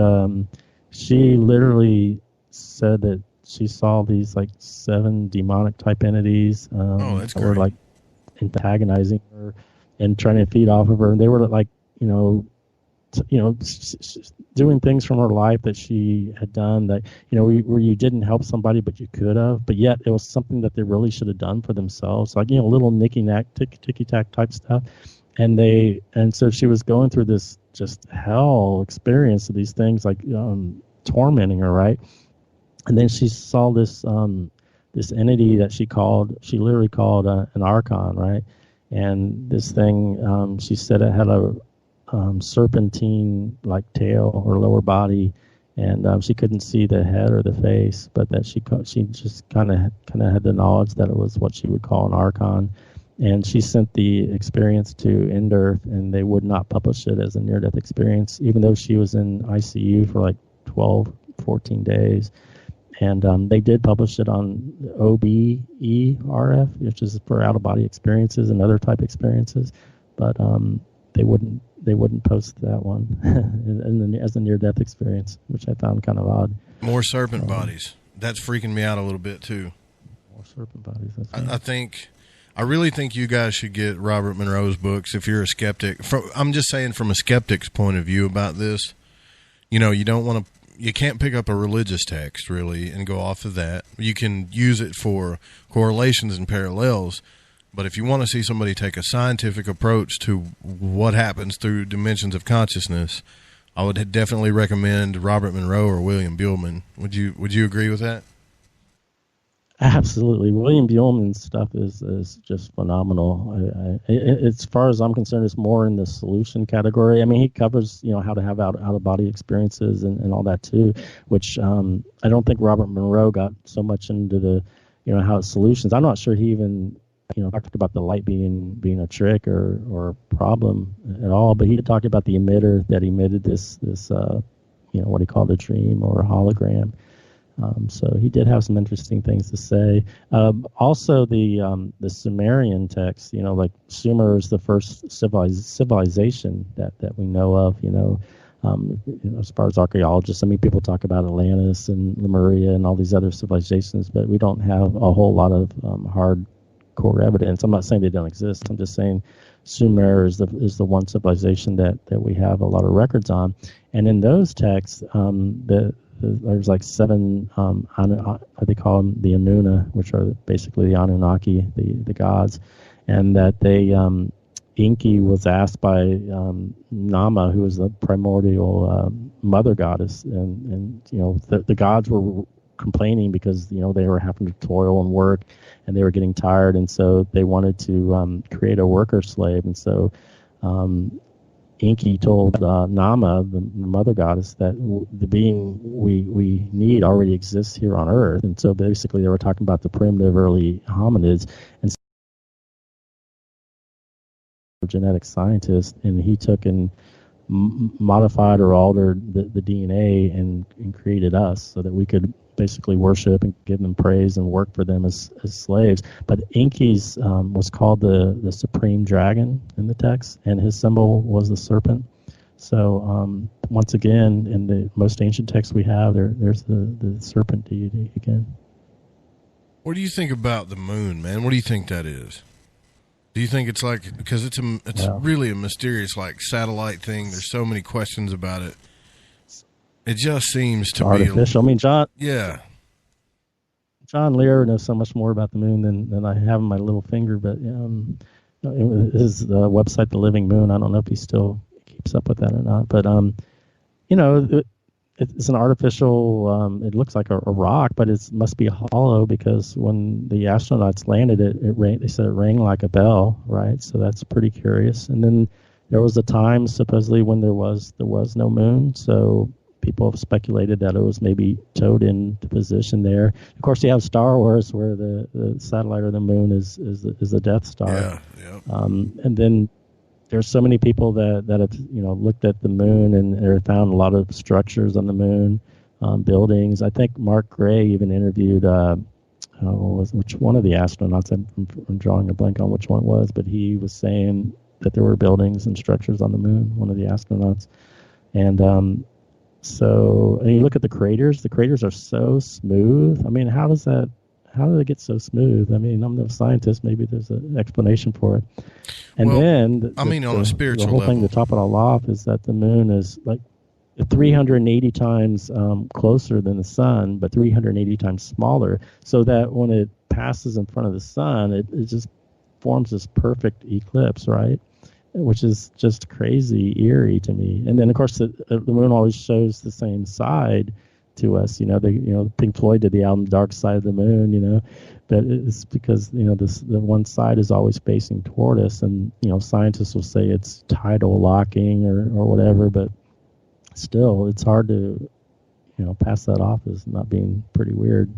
literally said that she saw these like 7 demonic type entities that were like antagonizing her and trying to feed off of her, and they were like doing things from her life that she had done that where you didn't help somebody but you could have, but yet it was something that they really should have done for themselves, like little nicky-knack ticky-tack type stuff. And so she was going through this just hell experience of these things, like tormenting her, right? And then she saw this this entity that she literally called an archon, right? And this thing, she said it had a serpentine like tail or lower body, and she couldn't see the head or the face, but that she just kind of had the knowledge that it was what she would call an archon. And she sent the experience to Endearth, and they would not publish it as a near-death experience, even though she was in ICU for like 12, 14 days. And they did publish it on OBERF, which is for out-of-body experiences and other type experiences, but they wouldn't post that one as a near-death experience, which I found kind of odd. More serpent bodies. That's freaking me out a little bit too. More serpent bodies. I really think you guys should get Robert Monroe's books if you're a skeptic. I'm just saying from a skeptic's point of view about this. You can't pick up a religious text really and go off of that. You can use it for correlations and parallels. But if you want to see somebody take a scientific approach to what happens through dimensions of consciousness, I would definitely recommend Robert Monroe or William Buhlman. Would you agree with that? Absolutely. William Buhlman's stuff is just phenomenal. As far as I'm concerned, it's more in the solution category. I mean, he covers, how to have out-of-body experiences and all that too, which I don't think Robert Monroe got so much into the, how it's solutions. I'm not sure he even, talked about the light being a trick or a problem at all, but he talked about the emitter that emitted this what he called a dream or a hologram. So he did have some interesting things to say. Also, the Sumerian text, like Sumer is the first civilization that we know of. As far as archaeologists, I mean, people talk about Atlantis and Lemuria and all these other civilizations, but we don't have a whole lot of hardcore evidence. I'm not saying they don't exist. I'm just saying Sumer is the one civilization that we have a lot of records on, and in those texts, there's like 7, they call them the Anuna, which are basically the Anunnaki, the gods, and that they, Enki was asked by Nama, who was the primordial mother goddess, and the gods were complaining because they were having to toil and work, and they were getting tired, and so they wanted to create a worker slave, and so Enki told Nama, the mother goddess, that the being we need already exists here on Earth. And so basically they were talking about the primitive early hominids, and so a genetic scientist, and he took and modified or altered the DNA and created us so that we could basically worship and give them praise and work for them as slaves. But Enki's was called the supreme dragon in the text, and his symbol was the serpent. So once again, in the most ancient text we have, there's the serpent deity again. What do you think about the moon, man? What do you think that is? Do you think it's like, because it's really a mysterious like satellite thing. There's so many questions about it. It just seems to be artificial. I mean, John. Yeah. John Lear knows so much more about the moon than I have in my little finger. But his website, The Living Moon, I don't know if he still keeps up with that or not. But it's an artificial. It looks like a rock, but it must be hollow because when the astronauts landed, it rang. They said it rang like a bell, right? So that's pretty curious. And then there was a time supposedly when there was no moon, so people have speculated that it was maybe towed into position there. Of course, you have Star Wars, where the satellite of the moon is the Death Star. Yeah. And then there's so many people that have looked at the moon and found a lot of structures on the moon, buildings. I think Mark Gray even interviewed which one of the astronauts? I'm drawing a blank on which one it was, but he was saying that there were buildings and structures on the moon. One of the astronauts, and so and you look at the craters. The craters are so smooth. I mean, how do they get so smooth? I mean, I'm no scientist. Maybe there's an explanation for it. And then, on a spiritual the whole level, thing to top it all off is that the moon is like 380 times closer than the sun, but 380 times smaller. So that when it passes in front of the sun, it just forms this perfect eclipse, right? Which is just crazy eerie to me. And then, of course, the moon always shows the same side to us. Pink Floyd did the album Dark Side of the Moon, but it's because, the one side is always facing toward us. And, scientists will say it's tidal locking or whatever, but still, it's hard to, pass that off as not being pretty weird,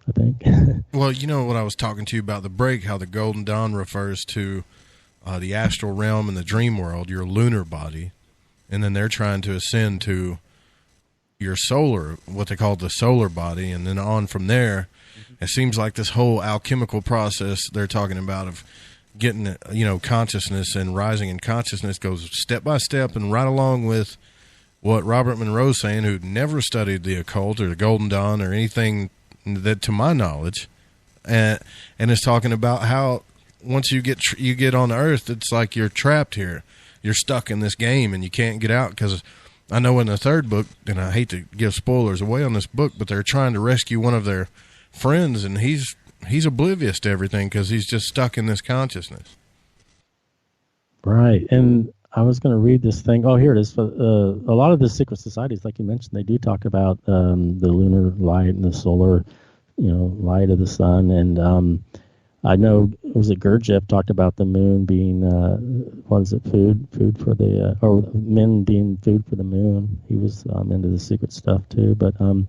I think. Well, what I was talking to you about the break, how the Golden Dawn refers to the astral realm and the dream world, your lunar body, and then they're trying to ascend to your solar, what they call the solar body, and then on from there. It seems like this whole alchemical process they're talking about of getting, consciousness and rising in consciousness goes step by step and right along with what Robert Monroe's saying, who never studied the occult or the Golden Dawn or anything that, to my knowledge, and is talking about how once you get on Earth, it's like you're trapped here. You're stuck in this game and you can't get out, because I know in the third book, and I hate to give spoilers away on this book, but they're trying to rescue one of their friends, and he's oblivious to everything because he's just stuck in this consciousness. Right. And I was going to read this thing. Oh, here it is. A lot of the secret societies, like you mentioned, they do talk about the lunar light and the solar, light of the sun. And I know, was it Gurdjieff talked about the moon being, food for the, or men being food for the moon. He was into the secret stuff too. But from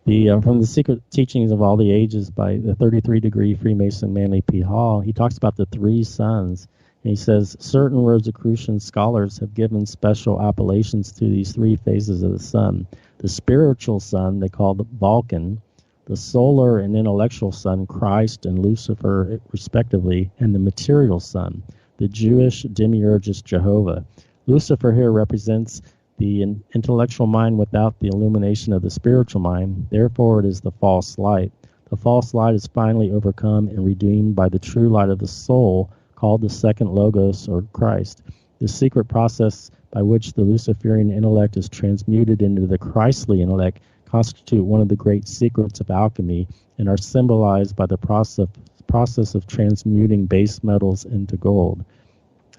the Secret Teachings of All the Ages by the 33-degree Freemason Manly P. Hall, he talks about the three suns. And he says, certain Rosicrucian scholars have given special appellations to these three phases of the sun. The spiritual sun, they call the Vulcan, the solar and intellectual sun, Christ and Lucifer, respectively, and the material sun, the Jewish demiurgus Jehovah. Lucifer here represents the intellectual mind without the illumination of the spiritual mind. Therefore, it is the false light. The false light is finally overcome and redeemed by the true light of the soul, called the second Logos, or Christ. The secret process by which the Luciferian intellect is transmuted into the Christly intellect constitute one of the great secrets of alchemy and are symbolized by the process of transmuting base metals into gold.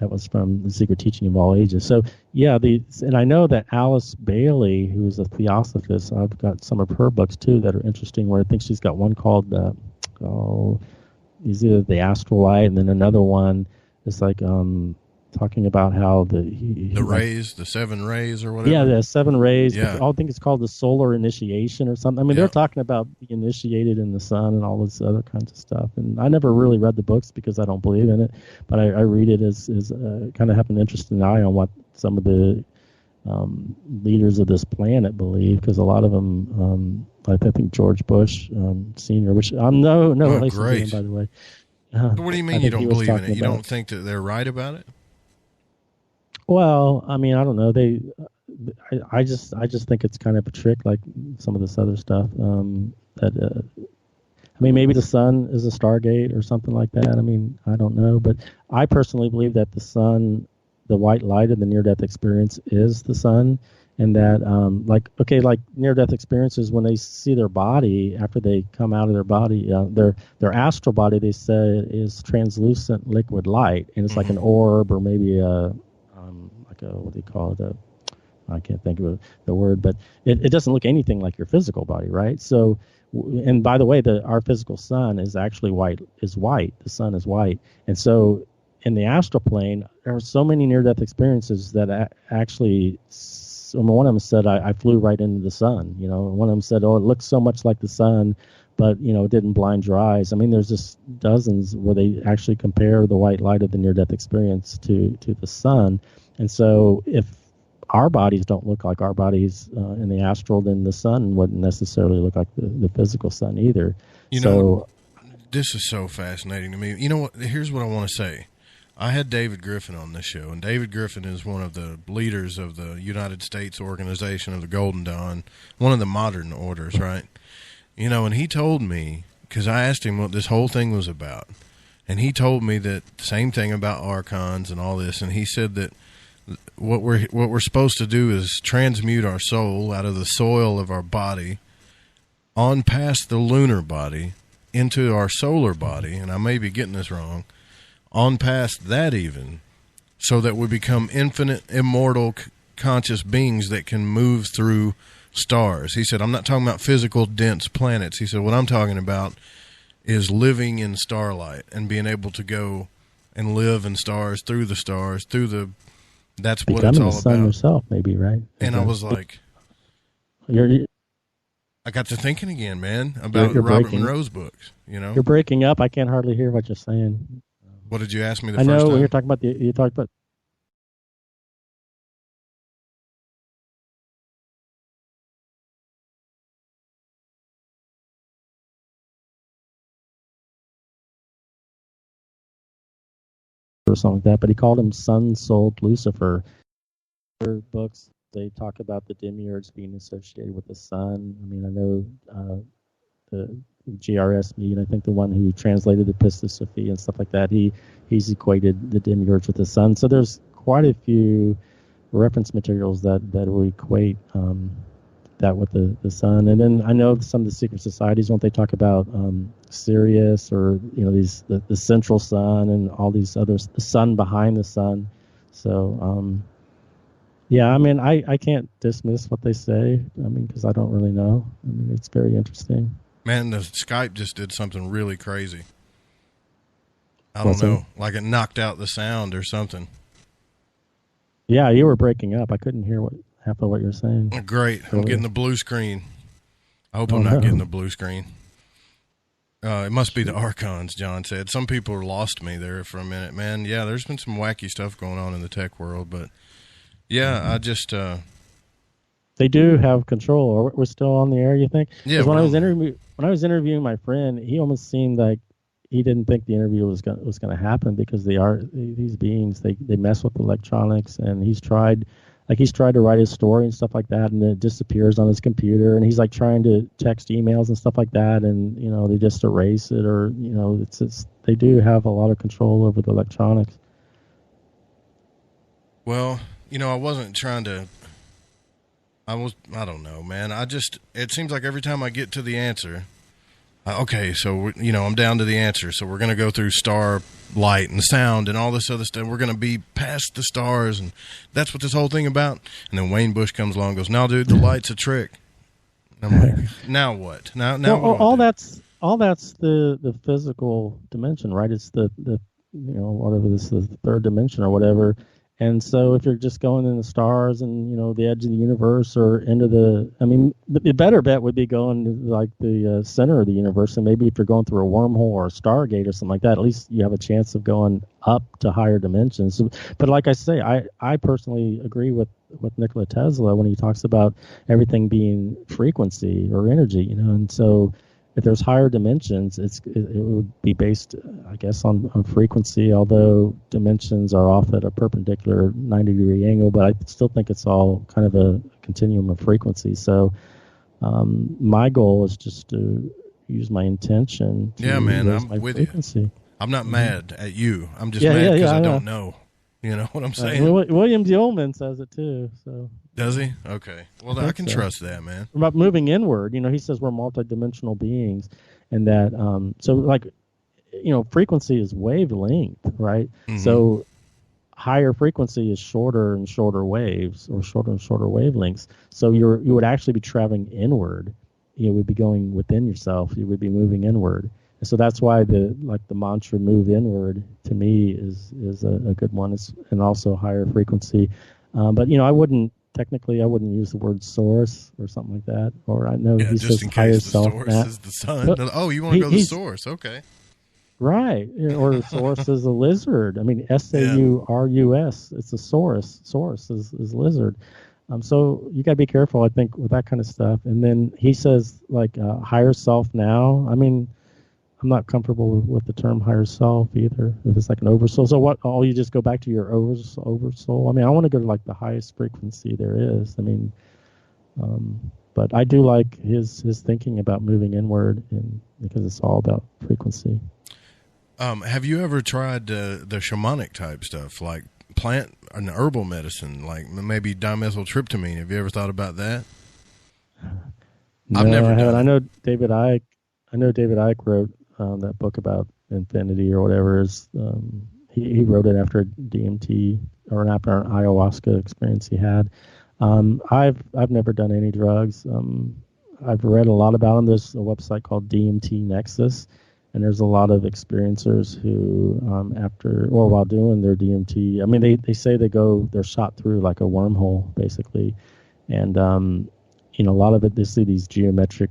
That was from The Secret Teaching of All Ages. So, yeah, and I know that Alice Bailey, who is a theosophist, I've got some of her books, too, that are interesting, where I think she's got one called, is either The Astral Light, and then another one is like talking about how the rays, the 7 rays or whatever. Yeah, the 7 rays. Yeah. I think it's called the solar initiation or something. I mean, they're talking about being initiated in the sun and all this other kinds of stuff. And I never really read the books because I don't believe in it, but I read it as kind of have an interesting eye on what some of the leaders of this planet believe, because a lot of them, I think George Bush Sr., which I'm no relation to him, by the way. What do you mean you don't believe in it? You don't think that they're right about it? Well, I mean, I don't know. I just think it's kind of a trick, like some of this other stuff. Maybe the sun is a stargate or something like that. I mean, I don't know, but I personally believe that the sun, the white light of the near-death experience, is the sun, and that like near-death experiences, when they see their body after they come out of their body, their astral body, they say, is translucent liquid light, and it's like an orb or maybe what do you call it? I can't think of the word, but it doesn't look anything like your physical body, right? So, and by the way, our physical sun is actually white. The sun is white, and so in the astral plane, there are so many near-death experiences that actually. One of them said, I flew right into the sun. One of them said, oh, it looks so much like the sun, but it didn't blind your eyes. I mean, there's just dozens where they actually compare the white light of the near-death experience to the sun. And so if our bodies don't look like our bodies in the astral, then the sun wouldn't necessarily look like the physical sun either. This is so fascinating to me. You know what? Here's what I want to say. I had David Griffin on this show, and David Griffin is one of the leaders of the United States organization of the Golden Dawn, one of the modern orders, right? And he told me, because I asked him what this whole thing was about, and he told me that same thing about archons and all this, and he said that what we're supposed to do is transmute our soul out of the soil of our body on past the lunar body into our solar body, and I may be getting this wrong, on past that even, so that we become infinite, immortal, conscious beings that can move through stars. He said, I'm not talking about physical, dense planets. He said, what I'm talking about is living in starlight and being able to go and live in stars, through the stars, that's what it's all the sun about. Yourself, maybe, right? And I was like, I got to thinking again, man, about Robert Monroe's books. You're breaking up. I can't hardly hear what you're saying. What did you ask me the first time? I know when you're talking about you talked about. Or something like that, but he called him sun-souled Lucifer. Other books, they talk about the demiurge being associated with the sun. I mean, I know the G.R.S. Mead, I think the one who translated the Pistis Sophia and stuff like that, he's equated the demiurge with the sun. So there's quite a few reference materials that will equate that with the sun. And then I know some of the secret societies, when they talk about Sirius or the central sun and all these others, the sun behind the sun. So yeah, I mean, I can't dismiss what they say. I mean, because I don't really know. I mean, it's very interesting. Man, the Skype just did something really crazy. I don't know, like it knocked out the sound or something. Yeah, you were breaking up. I couldn't hear half of what you were saying. Great. I'm getting the blue screen. I hope I'm not getting the blue screen. It must be the archons, John said. Some people lost me there for a minute, man. Yeah, there's been some wacky stuff going on in the tech world, but yeah, I just... They do have control. We're still on the air, you think? Yeah. When I was interviewing my friend, he almost seemed like he didn't think the interview was going to happen because these beings they mess with electronics, and he's tried to write his story and stuff like that, and it disappears on his computer, and he's like trying to text emails and stuff like that, and they just erase it, or they do have a lot of control over the electronics. Well, I wasn't trying to. I don't know, man. It seems like every time I get to the answer, okay, so, I'm down to the answer. So we're going to go through star light and sound and all this other stuff. We're going to be past the stars, and that's what this whole thing about. And then Wayne Bush comes along and goes, "No, dude, the light's a trick." And I'm like, now what? Now well, all that's the physical dimension, right? It's the whatever this is, the third dimension or whatever. And so if you're just going in the stars and, the edge of the universe or into the better bet would be going to like the center of the universe. And maybe if you're going through a wormhole or a Stargate or something like that, at least you have a chance of going up to higher dimensions. So, but like I say, I personally agree with Nikola Tesla when he talks about everything being frequency or energy, and so if there's higher dimensions, it would be based, I guess, on frequency, although dimensions are off at a perpendicular 90-degree angle, but I still think it's all kind of a continuum of frequency. So my goal is just to use my intention to raise my with frequency. You. I'm not mad at you. I'm just mad because I don't know. You know what I'm saying? William Ullman says it too. So Does he? Okay. Well, I can trust that, man. About moving inward, he says we're multidimensional beings, and that so like, frequency is wavelength, right? Mm-hmm. So higher frequency is shorter and shorter waves, or shorter and shorter wavelengths. So you would actually be traveling inward. You would be going within yourself. You would be moving inward. And so that's why the mantra "move inward" to me is a good one. And also higher frequency. But I wouldn't use the word source or something like that. Or I know he says higher self. Source is the sun. Oh, you want to go to the source? Okay. Right, or the source is a lizard. I mean, SAURUS. It's a source. Source is lizard. So you got to be careful, I think, with that kind of stuff. And then he says like higher self now. I mean, I'm not comfortable with the term higher self either. If it's like an oversoul, so what? Oh, you just go back to your oversoul. I mean, I want to go to like the highest frequency there is. I mean, but I do like his thinking about moving inward, because it's all about frequency. Have you ever tried the shamanic type stuff, like plant and herbal medicine, like maybe dimethyltryptamine? Have you ever thought about that? No, I haven't. I know David Icke wrote that book about infinity or whatever. He wrote it after DMT or after an ayahuasca experience he had. I've never done any drugs. I've read a lot about them. There's a website called DMT Nexus. And there's a lot of experiencers who, after or while doing their DMT, I mean, they say they're shot through like a wormhole, basically. And, a lot of it, they see these geometric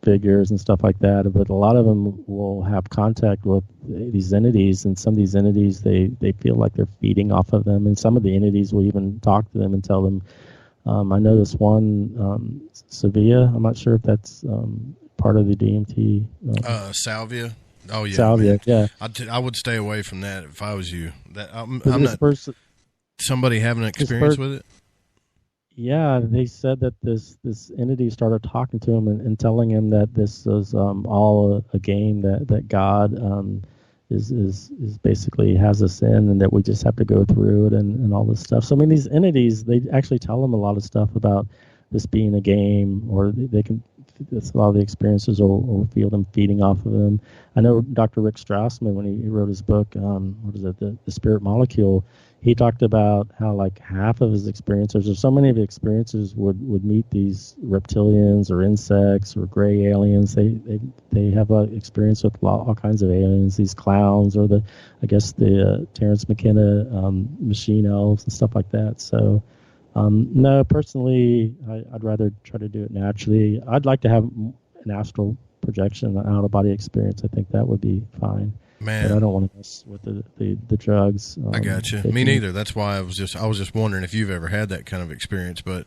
figures and stuff like that. But a lot of them will have contact with these entities. And some of these entities, they feel like they're feeding off of them. And some of the entities will even talk to them and tell them, I know this one, Sevilla, I'm not sure if that's... part of the DMT. Salvia. Oh yeah, Salvia. Man. Yeah. I would stay away from that if I was you. I'm not. Somebody having an experience with it. Yeah, they said that this entity started talking to him and telling him that this is all a game that God is basically has us in, and that we just have to go through it and all this stuff. So I mean, these entities, they actually tell him a lot of stuff about this being a game, or they can. A lot of the experiences will feel them feeding off of them. I know Dr. Rick Strassman, when he wrote his book, The Spirit Molecule, he talked about how like half of his experiences, or so many of the experiences, would meet these reptilians or insects or gray aliens. They have experience with all kinds of aliens, these clowns, or the Terrence McKenna machine elves and stuff like that. So. No, personally, I'd rather try to do it naturally. I'd like to have an astral projection, an out-of-body experience. I think that would be fine. Man, but I don't want to mess with the drugs. I got you. Me neither. That's why I was just wondering if you've ever had that kind of experience. But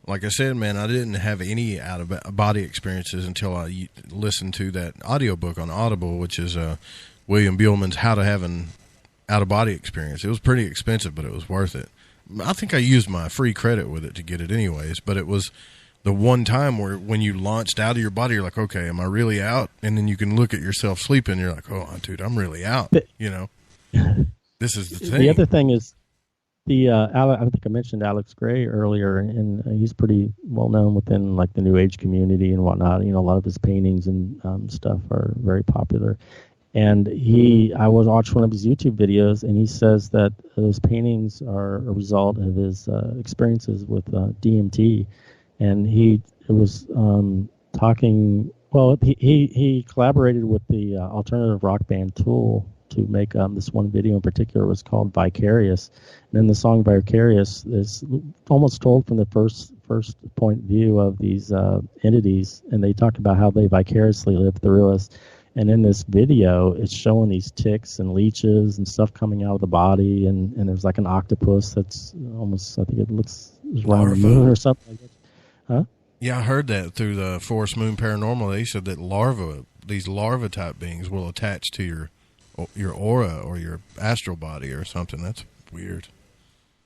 like I said, man, I didn't have any out-of-body experiences until I listened to that audiobook on Audible, which is William Buellman's How to Have an Out-of-Body Experience. It was pretty expensive, but it was worth it. I think I used my free credit with it to get it anyways, but it was the one time where when you launched out of your body, you're like, okay, am I really out? And then you can look at yourself sleeping, and you're like, oh, dude, I'm really out. This is the thing. The other thing is I think I mentioned Alex Gray earlier, and he's pretty well known within like the New Age community and whatnot. A lot of his paintings and stuff are very popular. And I was watching one of his YouTube videos, and he says that those paintings are a result of his experiences with DMT. And he was talking. Well, he collaborated with the alternative rock band Tool to make this one video in particular. It was called Vicarious, and then the song Vicarious is almost told from the first point view of these entities, and they talked about how they vicariously live through us. And in this video, it's showing these ticks and leeches and stuff coming out of the body, and there's like an octopus that's almost, I think it looks around the moon or something like that. Huh? Yeah, I heard that through the Forest Moon Paranormal. They said that these larva type beings will attach to your aura or your astral body or something. That's weird.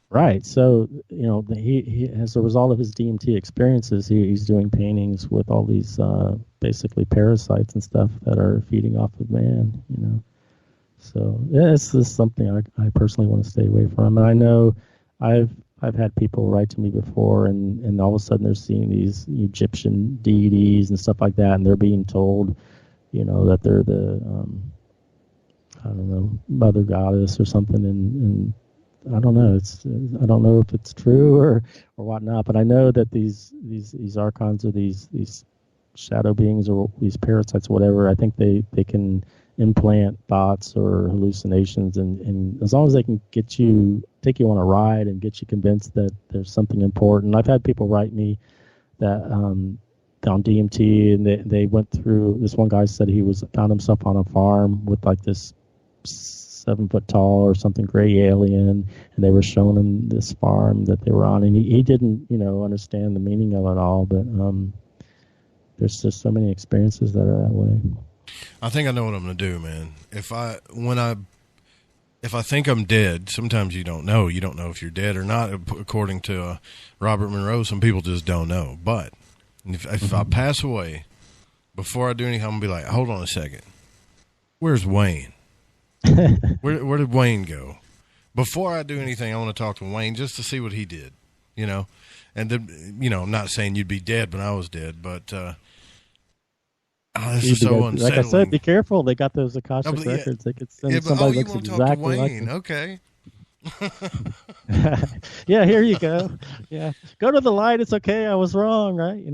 Right. So, he as a result of his DMT experiences, he's doing paintings with all these basically parasites and stuff that are feeding off of man, So, yeah, it's just something I personally want to stay away from. And I know I've I've had people write to me before, and all of a sudden they're seeing these Egyptian deities and stuff like that, and they're being told, that they're the I don't know, mother goddess or something, and I don't know. I don't know if it's true or whatnot, but I know that these archons or these shadow beings or these parasites, whatever, I think they can implant thoughts or hallucinations, and as long as they can take you on a ride and get you convinced that there's something important. I've had people write me that on DMT, and they went through. This one guy said he found himself on a farm with like this 7 foot tall or something gray alien, and they were showing him this farm that they were on, and he didn't understand the meaning of it all, but there's just so many experiences that are that way. I think I know what I'm going to do, man. If I think I'm dead, sometimes you don't know if you're dead or not. According to Robert Monroe, some people just don't know. But if I pass away, before I do anything, I'm going to be like, hold on a second. Where's Wayne? Where did Wayne go? Before I do anything, I want to talk to Wayne just to see what he did, And then, I'm not saying you'd be dead when I was dead, but this is so unsettling. Like I said, be careful. They got those Akashic records. They could send somebody you looks want to exactly talk to Wayne? like Okay. Yeah, here you go. Yeah, go to the light. It's okay. I was wrong, right?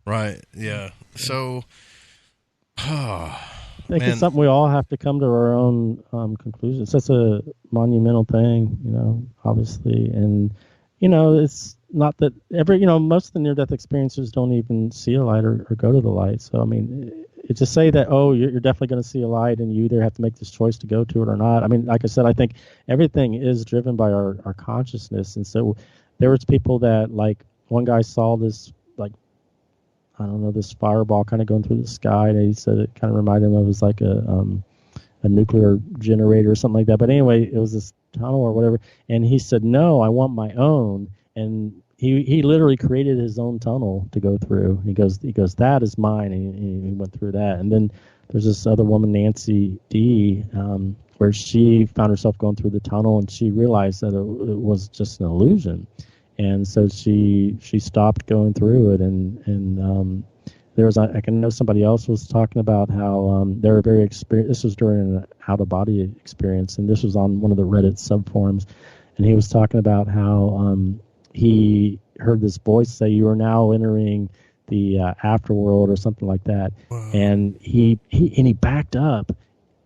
Right. Yeah. So, I think it's something we all have to come to our own conclusions. It's such a monumental thing, obviously, and it's not that most of the near-death experiences don't even see a light or go to the light. So, I mean, to say that, you're definitely going to see a light and you either have to make this choice to go to it or not. I mean, like I said, I think everything is driven by our consciousness. And so there was people that, like, one guy saw this, like, I don't know, this fireball kind of going through the sky, and he said it kind of reminded him of it was like a nuclear generator or something like that. But anyway, it was this tunnel or whatever. And he said, no, I want my own. And he literally created his own tunnel to go through. He goes, that is mine. And he went through that. And then there's this other woman, Nancy D., where she found herself going through the tunnel, and she realized that it was just an illusion. And so she stopped going through it. And there was, I can know somebody else was talking about how they were very experienced. This was during an out-of-body experience, and this was on one of the Reddit subforums. And he was talking about how he heard this voice say, "You are now entering the afterworld," or something like that. Wow. And he backed up,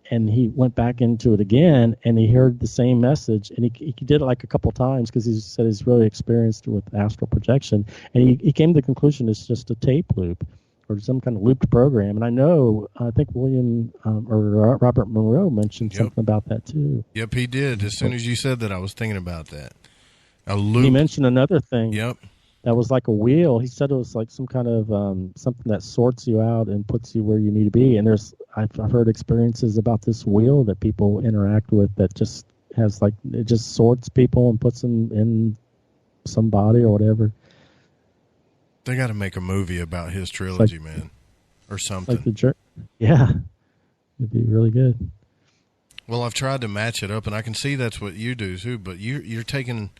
and he went back into it again, and he heard the same message, and he did it like a couple times because he said he's really experienced with astral projection, and he came to the conclusion it's just a tape loop or some kind of looped program. And I think William or Robert Monroe mentioned something about that too. Yep, he did. As soon as you said that, I was thinking about that. A loop. He mentioned another thing. Yep. That was like a wheel. He said it was like some kind of something that sorts you out and puts you where you need to be. And I've heard experiences about this wheel that people interact with that just has it just sorts people and puts them in some body or whatever. They got to make a movie about his trilogy, man, or something. Yeah, it'd be really good. Well, I've tried to match it up, and I can see that's what you do too. But you're taking.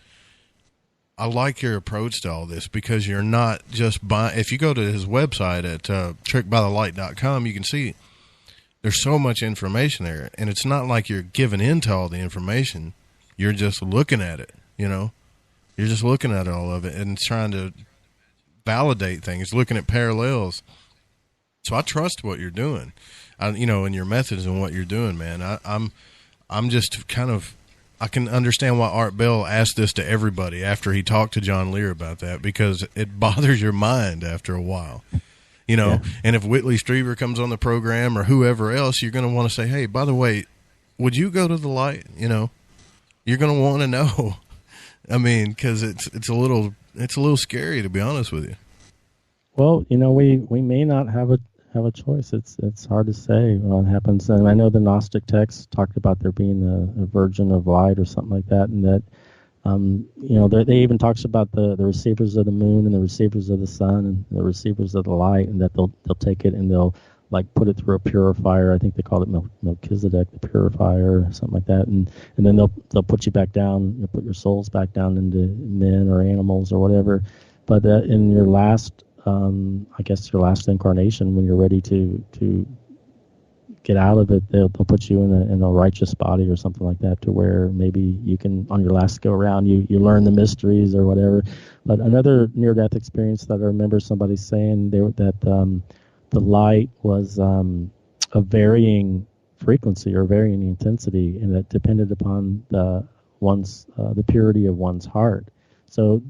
I like your approach to all this because you're not just buying. If you go to his website at trickbythelight.com, you can see there's so much information there, and it's not like you're giving into all the information. You're just looking at it. You're just looking at all of it and trying to validate things, looking at parallels. So I trust what you're doing, in your methods and what you're doing, man. I'm just kind of, I can understand why Art Bell asked this to everybody after he talked to John Lear about that, because it bothers your mind after a while, Yeah. And if Whitley Strieber comes on the program or whoever else, you're going to want to say, hey, by the way, would you go to the light? You're going to want to know. I mean, because it's a little scary, to be honest with you. Well, we may not have a choice. It's hard to say what happens. And I know the Gnostic text talked about there being a virgin of light or something like that, and that they even talks about the receivers of the moon and the receivers of the sun and the receivers of the light, and that they'll take it and they'll like put it through a purifier. I think they called it Melchizedek, the purifier, or something like that. And then they'll put you back down, put your souls back down into men or animals or whatever. But in your last, I guess your last incarnation, when you're ready to get out of it, they'll put you in a righteous body or something like that, to where maybe you can, on your last go around, you learn the mysteries or whatever. But another near-death experience that I remember somebody saying that the light was a varying frequency or varying intensity, and that depended upon the purity of one's heart. So,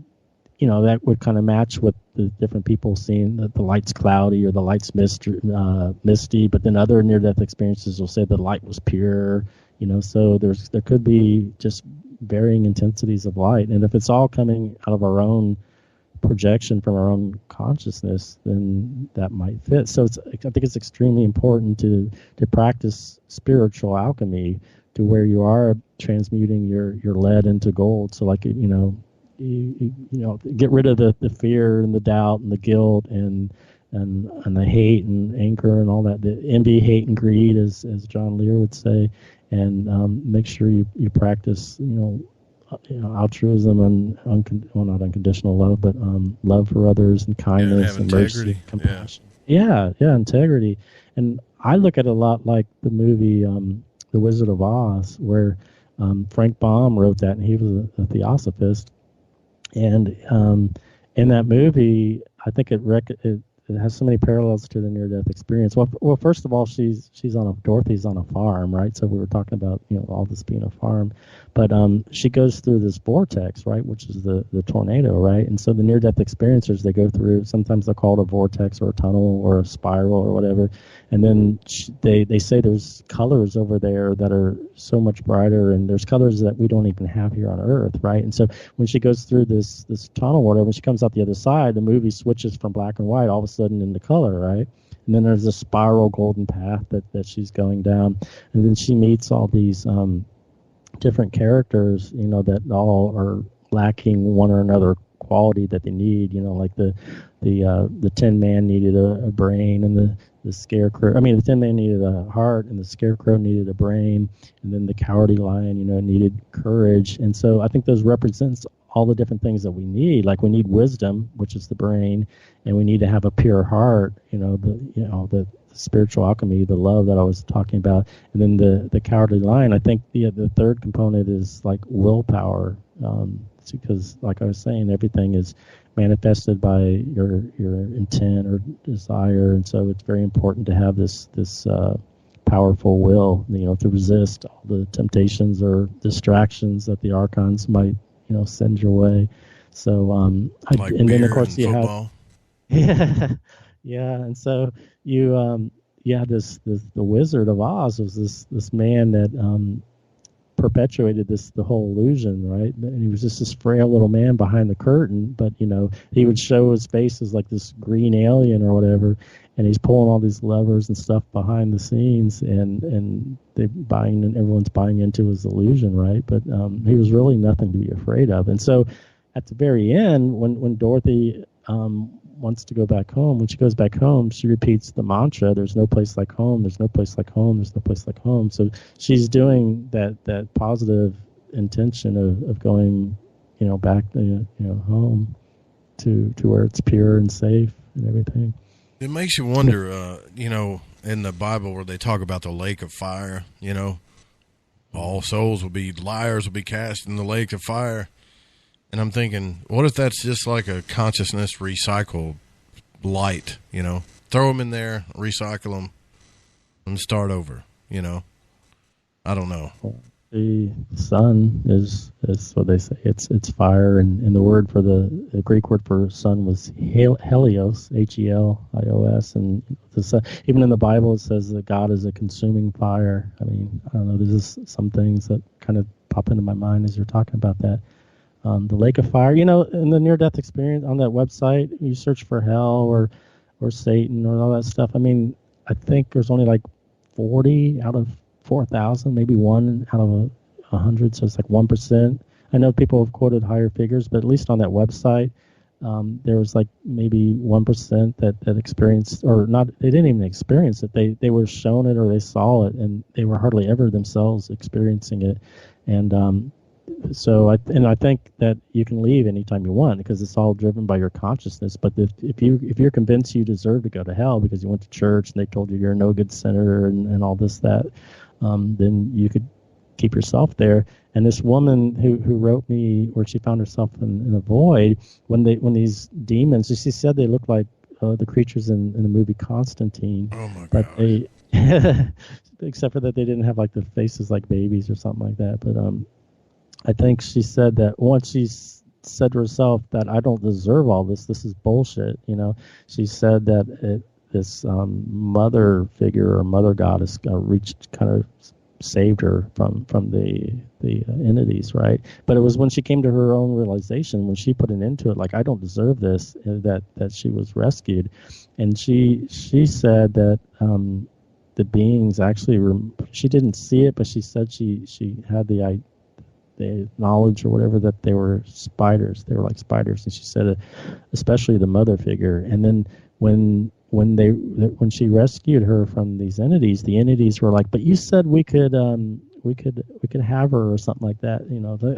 that would kind of match with the different people seeing that the light's cloudy or the light's misty, but then other near-death experiences will say the light was pure, so there could be just varying intensities of light. And if it's all coming out of our own projection from our own consciousness, then that might fit. So I think it's extremely important to practice spiritual alchemy, to where you are transmuting your lead into gold. So like, you get rid of the fear and the doubt and the guilt and the hate and anger and all that, the envy, hate, and greed, as John Lear would say, and make sure you practice altruism and not unconditional love, but love for others and kindness and mercy, compassion. Yeah, integrity. And I look at it a lot like the movie The Wizard of Oz, where Frank Baum wrote that, and he was a theosophist. And in that movie, I think it has so many parallels to the near-death experience. Well, first of all, Dorothy's on a farm, right? So we were talking about all this being a farm, but she goes through this vortex, right, which is the tornado, right? And so the near-death experiencers, they go through. Sometimes they're called a vortex or a tunnel or a spiral or whatever, and then they say there's colors over there that are so much brighter, and there's colors that we don't even have here on Earth, right? And so when she goes through this tunnel or whatever, when she comes out the other side, the movie switches from black and white all of a sudden into color, right? And then there's a spiral golden path that she's going down, and then she meets all these different characters, that all are lacking one or another quality that they need. Like the Tin Man needed a brain, and the Scarecrow. The Tin Man needed a heart, and the Scarecrow needed a brain, and then the Cowardly Lion, needed courage. And so I think those represents all the different things that we need. Like we need wisdom, which is the brain, and we need to have a pure heart. The spiritual alchemy, the love that I was talking about, and then the Cowardly Lion. I think the third component is like willpower, because like I was saying, everything is manifested by your intent or desire, and so it's very important to have this powerful will, to resist all the temptations or distractions that the archons might send your way. So and then of course you football. Have and so you the Wizard of Oz was this man that perpetuated the whole illusion, right? And he was just this frail little man behind the curtain, but he would show his face as like this green alien or whatever, and he's pulling all these levers and stuff behind the scenes, and everyone's buying into his illusion, right? But he was really nothing to be afraid of. And so at the very end, when Dorothy wants to go back home, when she goes back home, she repeats the mantra, there's no place like home, there's no place like home, there's no place like home. So she's doing that positive intention of going back home to where it's pure and safe and everything. It makes you wonder, in the Bible where they talk about the lake of fire, all souls liars will be cast in the lake of fire. And I'm thinking, what if that's just like a consciousness recycle light, throw them in there, recycle them, and start over, I don't know. The sun is what they say. It's fire, and the word for the Greek word for sun was helios, Helios, and the sun, even in the Bible it says that God is a consuming fire. I don't know. There's just some things that kind of pop into my mind as you're talking about that. The lake of fire, in the near-death experience on that website, you search for hell or Satan or all that stuff. I think there's only like 40 out of 4,000, maybe 1 out of 100, so it's like 1%. I know people have quoted higher figures, but at least on that website, there was like maybe 1% that experienced, or not, they didn't even experience it. They were shown it or they saw it, and they were hardly ever themselves experiencing it. And so I think that you can leave anytime you want, because it's all driven by your consciousness. But if you're convinced you deserve to go to hell because you went to church and they told you you're a no good sinner and all this that, then you could keep yourself there. And this woman who wrote me where she found herself in a void, when these demons, she said they looked like the creatures in the movie Constantine. Oh my but God. They except for that they didn't have like the faces like babies or something like that. But I think she said that once she said to herself that I don't deserve all this is bullshit. She said that this mother figure or mother goddess reached, kind of saved her from the entities, right? But it was when she came to her own realization, when she put an end to it, like I don't deserve this, that she was rescued. And she said that the beings actually she didn't see it, but she said she had the knowledge or whatever that they were spiders. They were like spiders, and she said especially the mother figure. And then when she rescued her from these entities, the entities were like, but you said we could have her or something like that,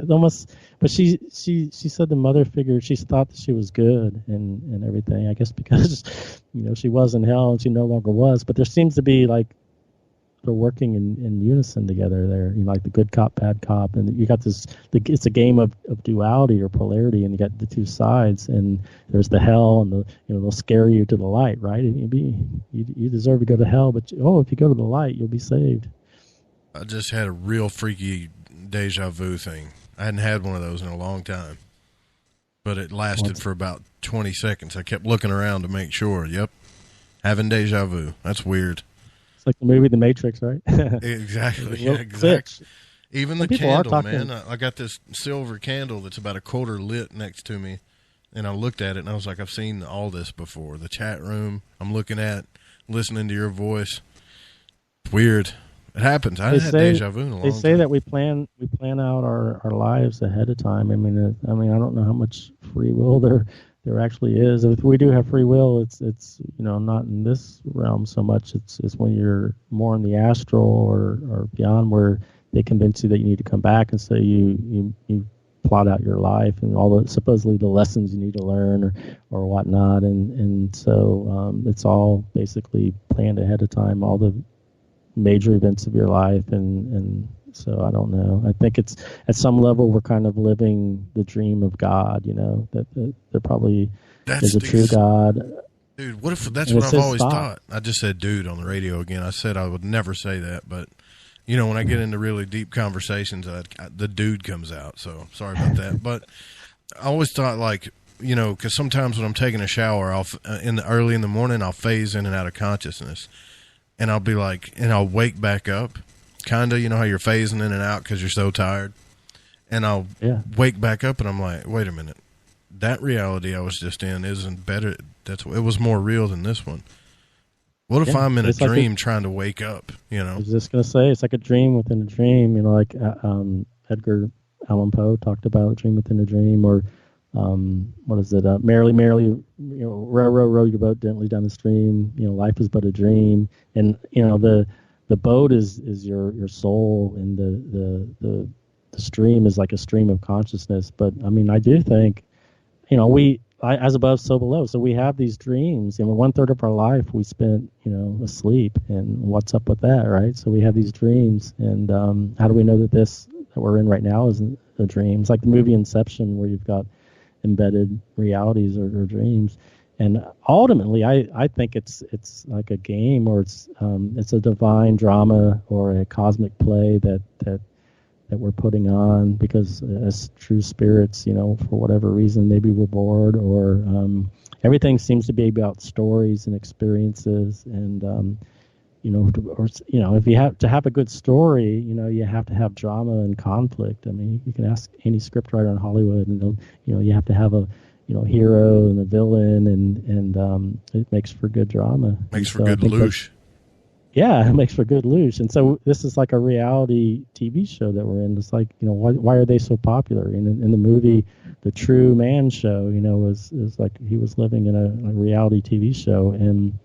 almost. But she said the mother figure, she thought that she was good and everything, I guess because she was in hell and she no longer was. But there seems to be like they're working in unison together there, like the good cop, bad cop, and you got this. It's a game of duality or polarity, and you got the two sides, and there's the hell, and they'll scare you to the light, right? And you deserve to go to hell, but if you go to the light, you'll be saved. I just had a real freaky deja vu thing. I hadn't had one of those in a long time, but it lasted for about 20 seconds. I kept looking around to make sure. Yep, having deja vu. That's weird. Like the movie The Matrix, right? Exactly. Yeah, exactly. Even the people candle, man. I got this silver candle that's about a quarter lit next to me, and I looked at it, and I was like, I've seen all this before. The chat room I'm looking at, listening to your voice. It's weird. It happens. I had deja vu in a long time. They say that we plan out our lives ahead of time. I mean, I don't know how much free will there actually is. If we do have free will, it's not in this realm so much. It's when you're more in the astral or beyond, where they convince you that you need to come back, and so you plot out your life and all the supposedly the lessons you need to learn or whatnot, and so it's all basically planned ahead of time, all the major events of your life, and so I don't know. I think it's at some level we're kind of living the dream of God, that there probably is a true God. Dude, what if that's what I've always thought? I just said dude on the radio again. I said I would never say that, but when I get into really deep conversations, the dude comes out. So sorry about that. But I always thought because sometimes when I'm taking a shower, early in the morning, I'll phase in and out of consciousness. And I'll be like, and I'll wake back up, kind of, how you're phasing in and out because you're so tired. And I'll wake back up and I'm like, wait a minute, that reality I was just in isn't better. It was more real than this one. What if I'm in a dream trying to wake up, I was just going to say, it's like a dream within a dream, like Edgar Allan Poe talked about a dream within a dream, or what is it? Merrily, row your boat gently down the stream. Life is but a dream, and the boat is your soul, and the stream is like a stream of consciousness. But I mean, I do think, as above, so below. So we have these dreams, and 1/3 of our life we spent, asleep. And what's up with that, right? So we have these dreams, and how do we know that this that we're in right now isn't a dream? It's like the movie Inception, where you've got embedded realities or dreams, and ultimately I think it's like a game, or it's a divine drama or a cosmic play that we're putting on, because as true spirits, for whatever reason, maybe we're bored, or everything seems to be about stories and experiences, and if you have to have a good story, you have to have drama and conflict. I mean, you can ask any scriptwriter in Hollywood, and you have to have a hero and a villain, and it makes for good drama. Makes for good loosh. Yeah, it makes for good luge. And so this is like a reality TV show that we're in. It's like, why are they so popular? In the movie, The True Man Show, is like he was living in a reality TV show. And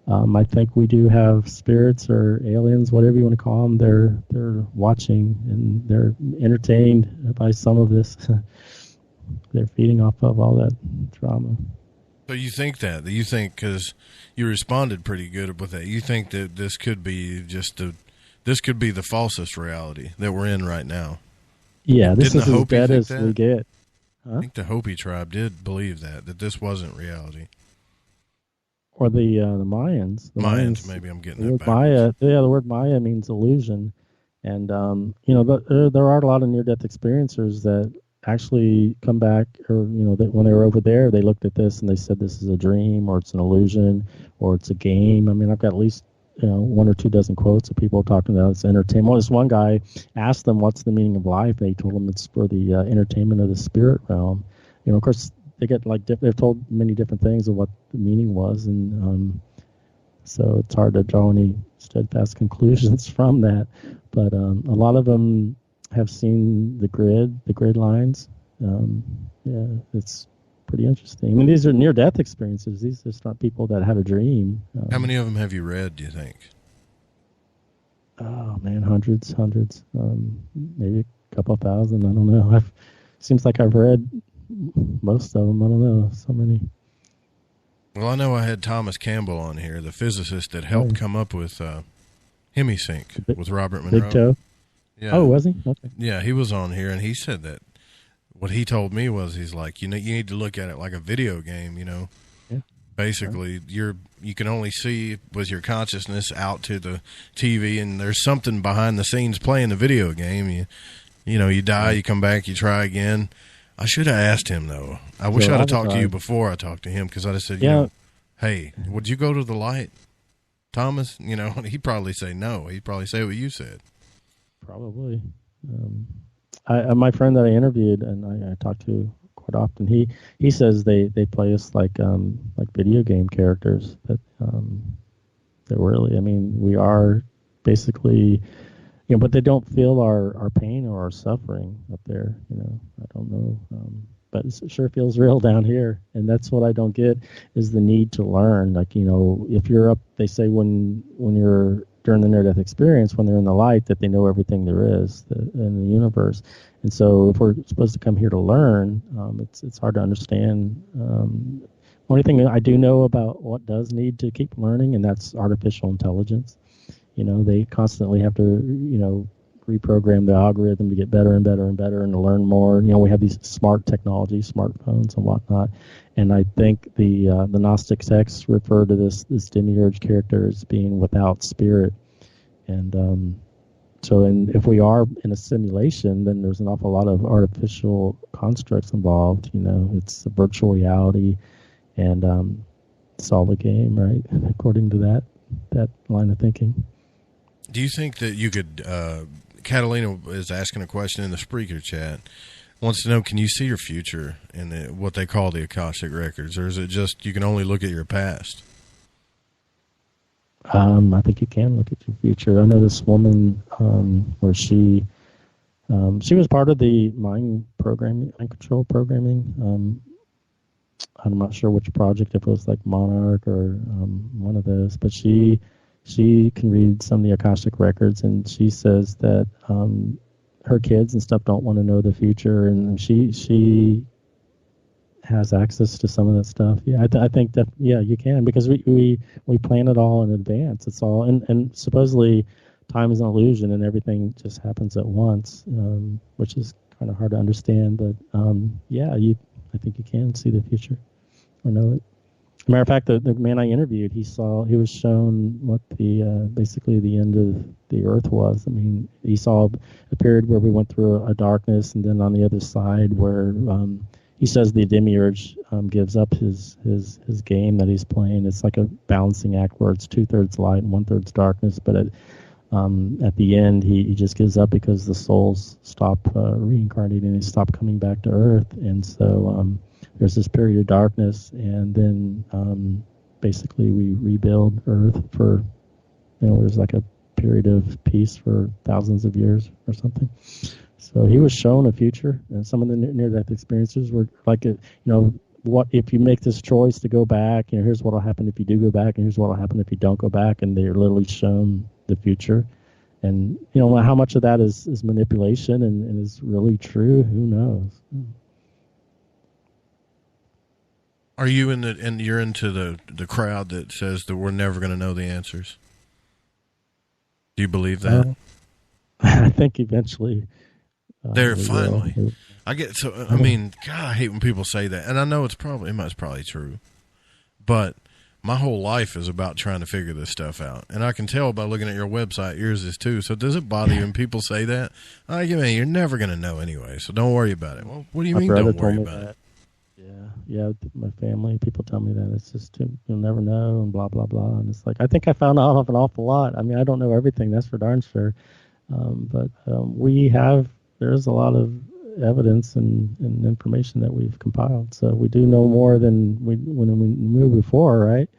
I think we do have spirits or aliens, whatever you want to call them. They're watching and they're entertained by some of this. They're feeding off of all that drama. So you think because you responded pretty good with that, you think that this could be this could be the falsest reality that we're in right now? Yeah, this is as bad as we get. Huh? I think the Hopi tribe did believe that this wasn't reality. Or the Mayans. The Mayans, maybe I'm getting that backwards. Maya, the word Maya means illusion. And, there are a lot of near-death experiencers that actually come back, or when they were over there, they looked at this and they said this is a dream, or it's an illusion, or it's a game. I mean, I've got at least 1 or 2 dozen quotes of people talking about it's entertainment. Well, this one guy asked them what's the meaning of life. They told him it's for the entertainment of the spirit realm. Of course, they get they've told many different things of what the meaning was, and so it's hard to draw any steadfast conclusions from that. But a lot of them have seen the grid lines. It's pretty interesting. I mean, these are near-death experiences. These are just not people that had a dream. How many of them have you read, do you think? Oh, man, hundreds. Maybe a couple thousand. I don't know. Seems like I've read most of them. I don't know. So many. Well, I know I had Thomas Campbell on here, the physicist that helped come up with Hemisync with Robert Monroe. Big Toe? Yeah. Oh, was he? Okay. Yeah, he was on here, and he said that what he told me was he's like, you need to look at it like a video game, Yeah. Basically, you can only see with your consciousness out to the TV, and there's something behind the scenes playing the video game. You die, you come back, you try again. I should have asked him, though. I wish I'd have talked to you before I talked to him, because I'd have said, hey, would you go to the light, Thomas? He'd probably say no. He'd probably say what you said. Probably. My friend that I interviewed and I talk to quite often, he says they play us like video game characters. That really, I mean, we are basically, but they don't feel our pain or our suffering up there. I don't know, but it sure feels real down here, and that's what I don't get is the need to learn. Like if you're up, they say when you're during the near-death experience, when they're in the light, that they know everything there is in the universe. And so if we're supposed to come here to learn, it's hard to understand. Only thing I do know about what does need to keep learning, and that's artificial intelligence. They constantly have to, reprogram the algorithm to get better and better and better and to learn more. We have these smart technologies, smartphones and whatnot. And I think the Gnostic texts refer to this demiurge character as being without spirit. And if we are in a simulation, then there's an awful lot of artificial constructs involved. It's a virtual reality, and it's all a game, right? According to that line of thinking. Do you think that you could? Catalina is asking a question in the Spreaker chat. Wants to know, can you see your future in what they call the Akashic Records, or is it just you can only look at your past? I think you can look at your future. I know this woman where she was part of the mind control programming. I'm not sure which project, if it was like Monarch or one of those, but she can read some of the Akashic Records, and she says that her kids and stuff don't want to know the future, and she has access to some of that stuff. Yeah, I think that you can, because we plan it all in advance. It's all and supposedly time is an illusion and everything just happens at once, which is kind of hard to understand. But I think you can see the future or know it. As a matter of fact, the man I interviewed, he was shown what basically the end of the earth was. I mean, he saw a period where we went through a darkness, and then on the other side where he says the demiurge gives up his game that he's playing. It's like a balancing act where it's 2/3 light and 1/3 darkness, but at the end he just gives up because the souls stop reincarnating and they stop coming back to earth. And so there's this period of darkness, and then basically we rebuild earth for there's like a period of peace for thousands of years or something. So he was shown a future, and some of the near-death experiences were like, what if you make this choice to go back? Here's what will happen if you do go back, and here's what will happen if you don't go back. And they're literally shown the future. And how much of that is manipulation and is really true? Who knows? Are you you're into the crowd that says that we're never going to know the answers? Do you believe that? I think eventually. There finally. I get so. I mean, God, I hate when people say that, and I know it's probably true, but my whole life is about trying to figure this stuff out, and I can tell by looking at your website. Yours is too. So does it bother you when people say that? You're never going to know anyway, so don't worry about it. Well, what do you mean? Don't worry about it. Yeah. My family, people tell me that it's just you'll never know, and blah blah blah. And it's like I think I found out of an awful lot. I mean, I don't know everything. That's for darn sure. But there's a lot of evidence and information that we've compiled. So we do know more than when we knew before, right?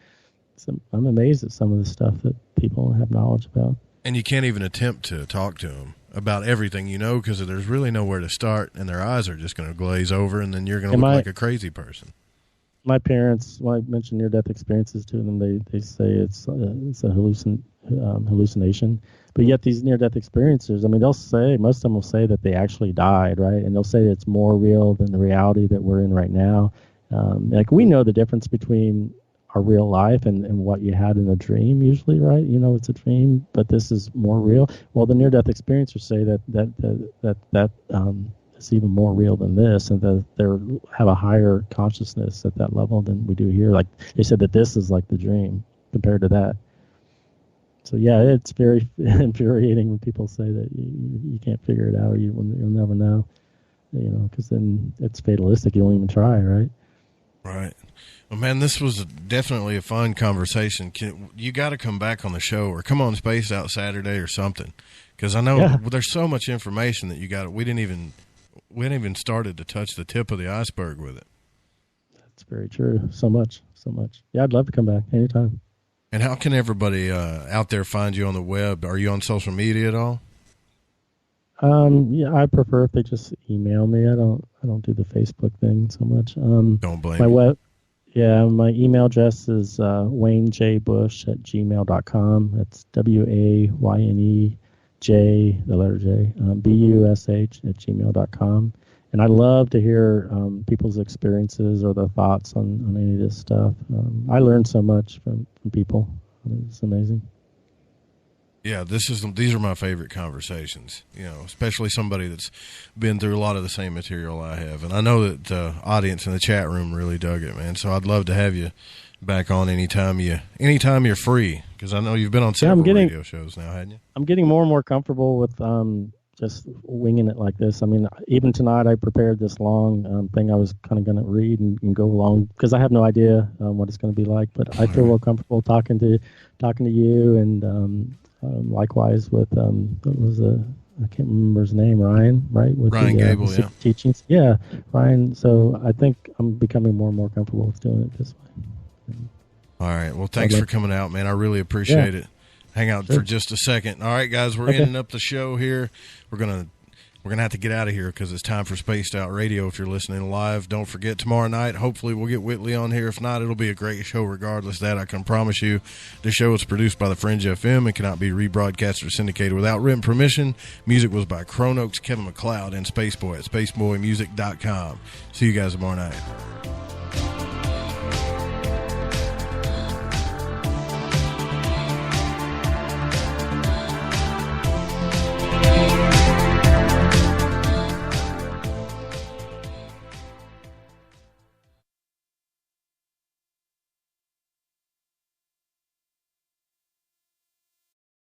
So I'm amazed at some of the stuff that people have knowledge about. And you can't even attempt to talk to them about everything because there's really nowhere to start, and their eyes are just going to glaze over, and then you're going to look like a crazy person. My parents, when I mention near-death experiences to them, they say it's a hallucination. But yet these near-death experiences, I mean, most of them will say that they actually died, right? And they'll say it's more real than the reality that we're in right now. Like we know the difference between our real life and what you had in a dream usually, right? It's a dream, but this is more real. Well, the near-death experiencers say that it's even more real than this, and that they have a higher consciousness at that level than we do here. Like they said that this is like the dream compared to that. So yeah, it's very infuriating when people say that you can't figure it out, or you'll never know, because then it's fatalistic. You won't even try, right? Right. Well, man, this was definitely a fun conversation. You got to come back on the show or come on Space Out Saturday or something, because I know there's so much information that you got. We hadn't even started to touch the tip of the iceberg with it. That's very true. So much. Yeah, I'd love to come back anytime. And how can everybody out there find you on the web? Are you on social media at all? Yeah, I prefer if they just email me. I don't do the Facebook thing so much. Don't blame me. My email address is waynejbush@gmail.com. That's WAYNEJ, the letter J, BUSH@gmail.com. And I love to hear people's experiences or their thoughts on any of this stuff. I learn so much from people. It's amazing. Yeah, these are my favorite conversations, especially somebody that's been through a lot of the same material I have. And I know that the audience in the chat room really dug it, man. So I'd love to have you back on anytime you're free, because I know you've been on several radio shows now, hadn't you? I'm getting more and more comfortable with just winging it like this. I mean, even tonight I prepared this long thing I was kind of going to read and go along, because I have no idea what it's going to be like. But I feel real comfortable talking to you, and likewise with I can't remember his name, Ryan, right? With Ryan Gable, yeah. Teachings. Yeah, Ryan. So I think I'm becoming more and more comfortable with doing it this way. All right. Well, thanks for coming out, man. I really appreciate it. Hang out for just a second. All right, guys, we're ending up the show here. We're gonna have to get out of here because it's time for Spaced Out Radio. If you're listening live, don't forget tomorrow night. Hopefully, we'll get Whitley on here. If not, it'll be a great show regardless of that. I can promise you. The show is produced by the Fringe FM and cannot be rebroadcast or syndicated without written permission. Music was by Chronox, Kevin MacLeod, and Spaceboy at spaceboymusic.com. See you guys tomorrow night.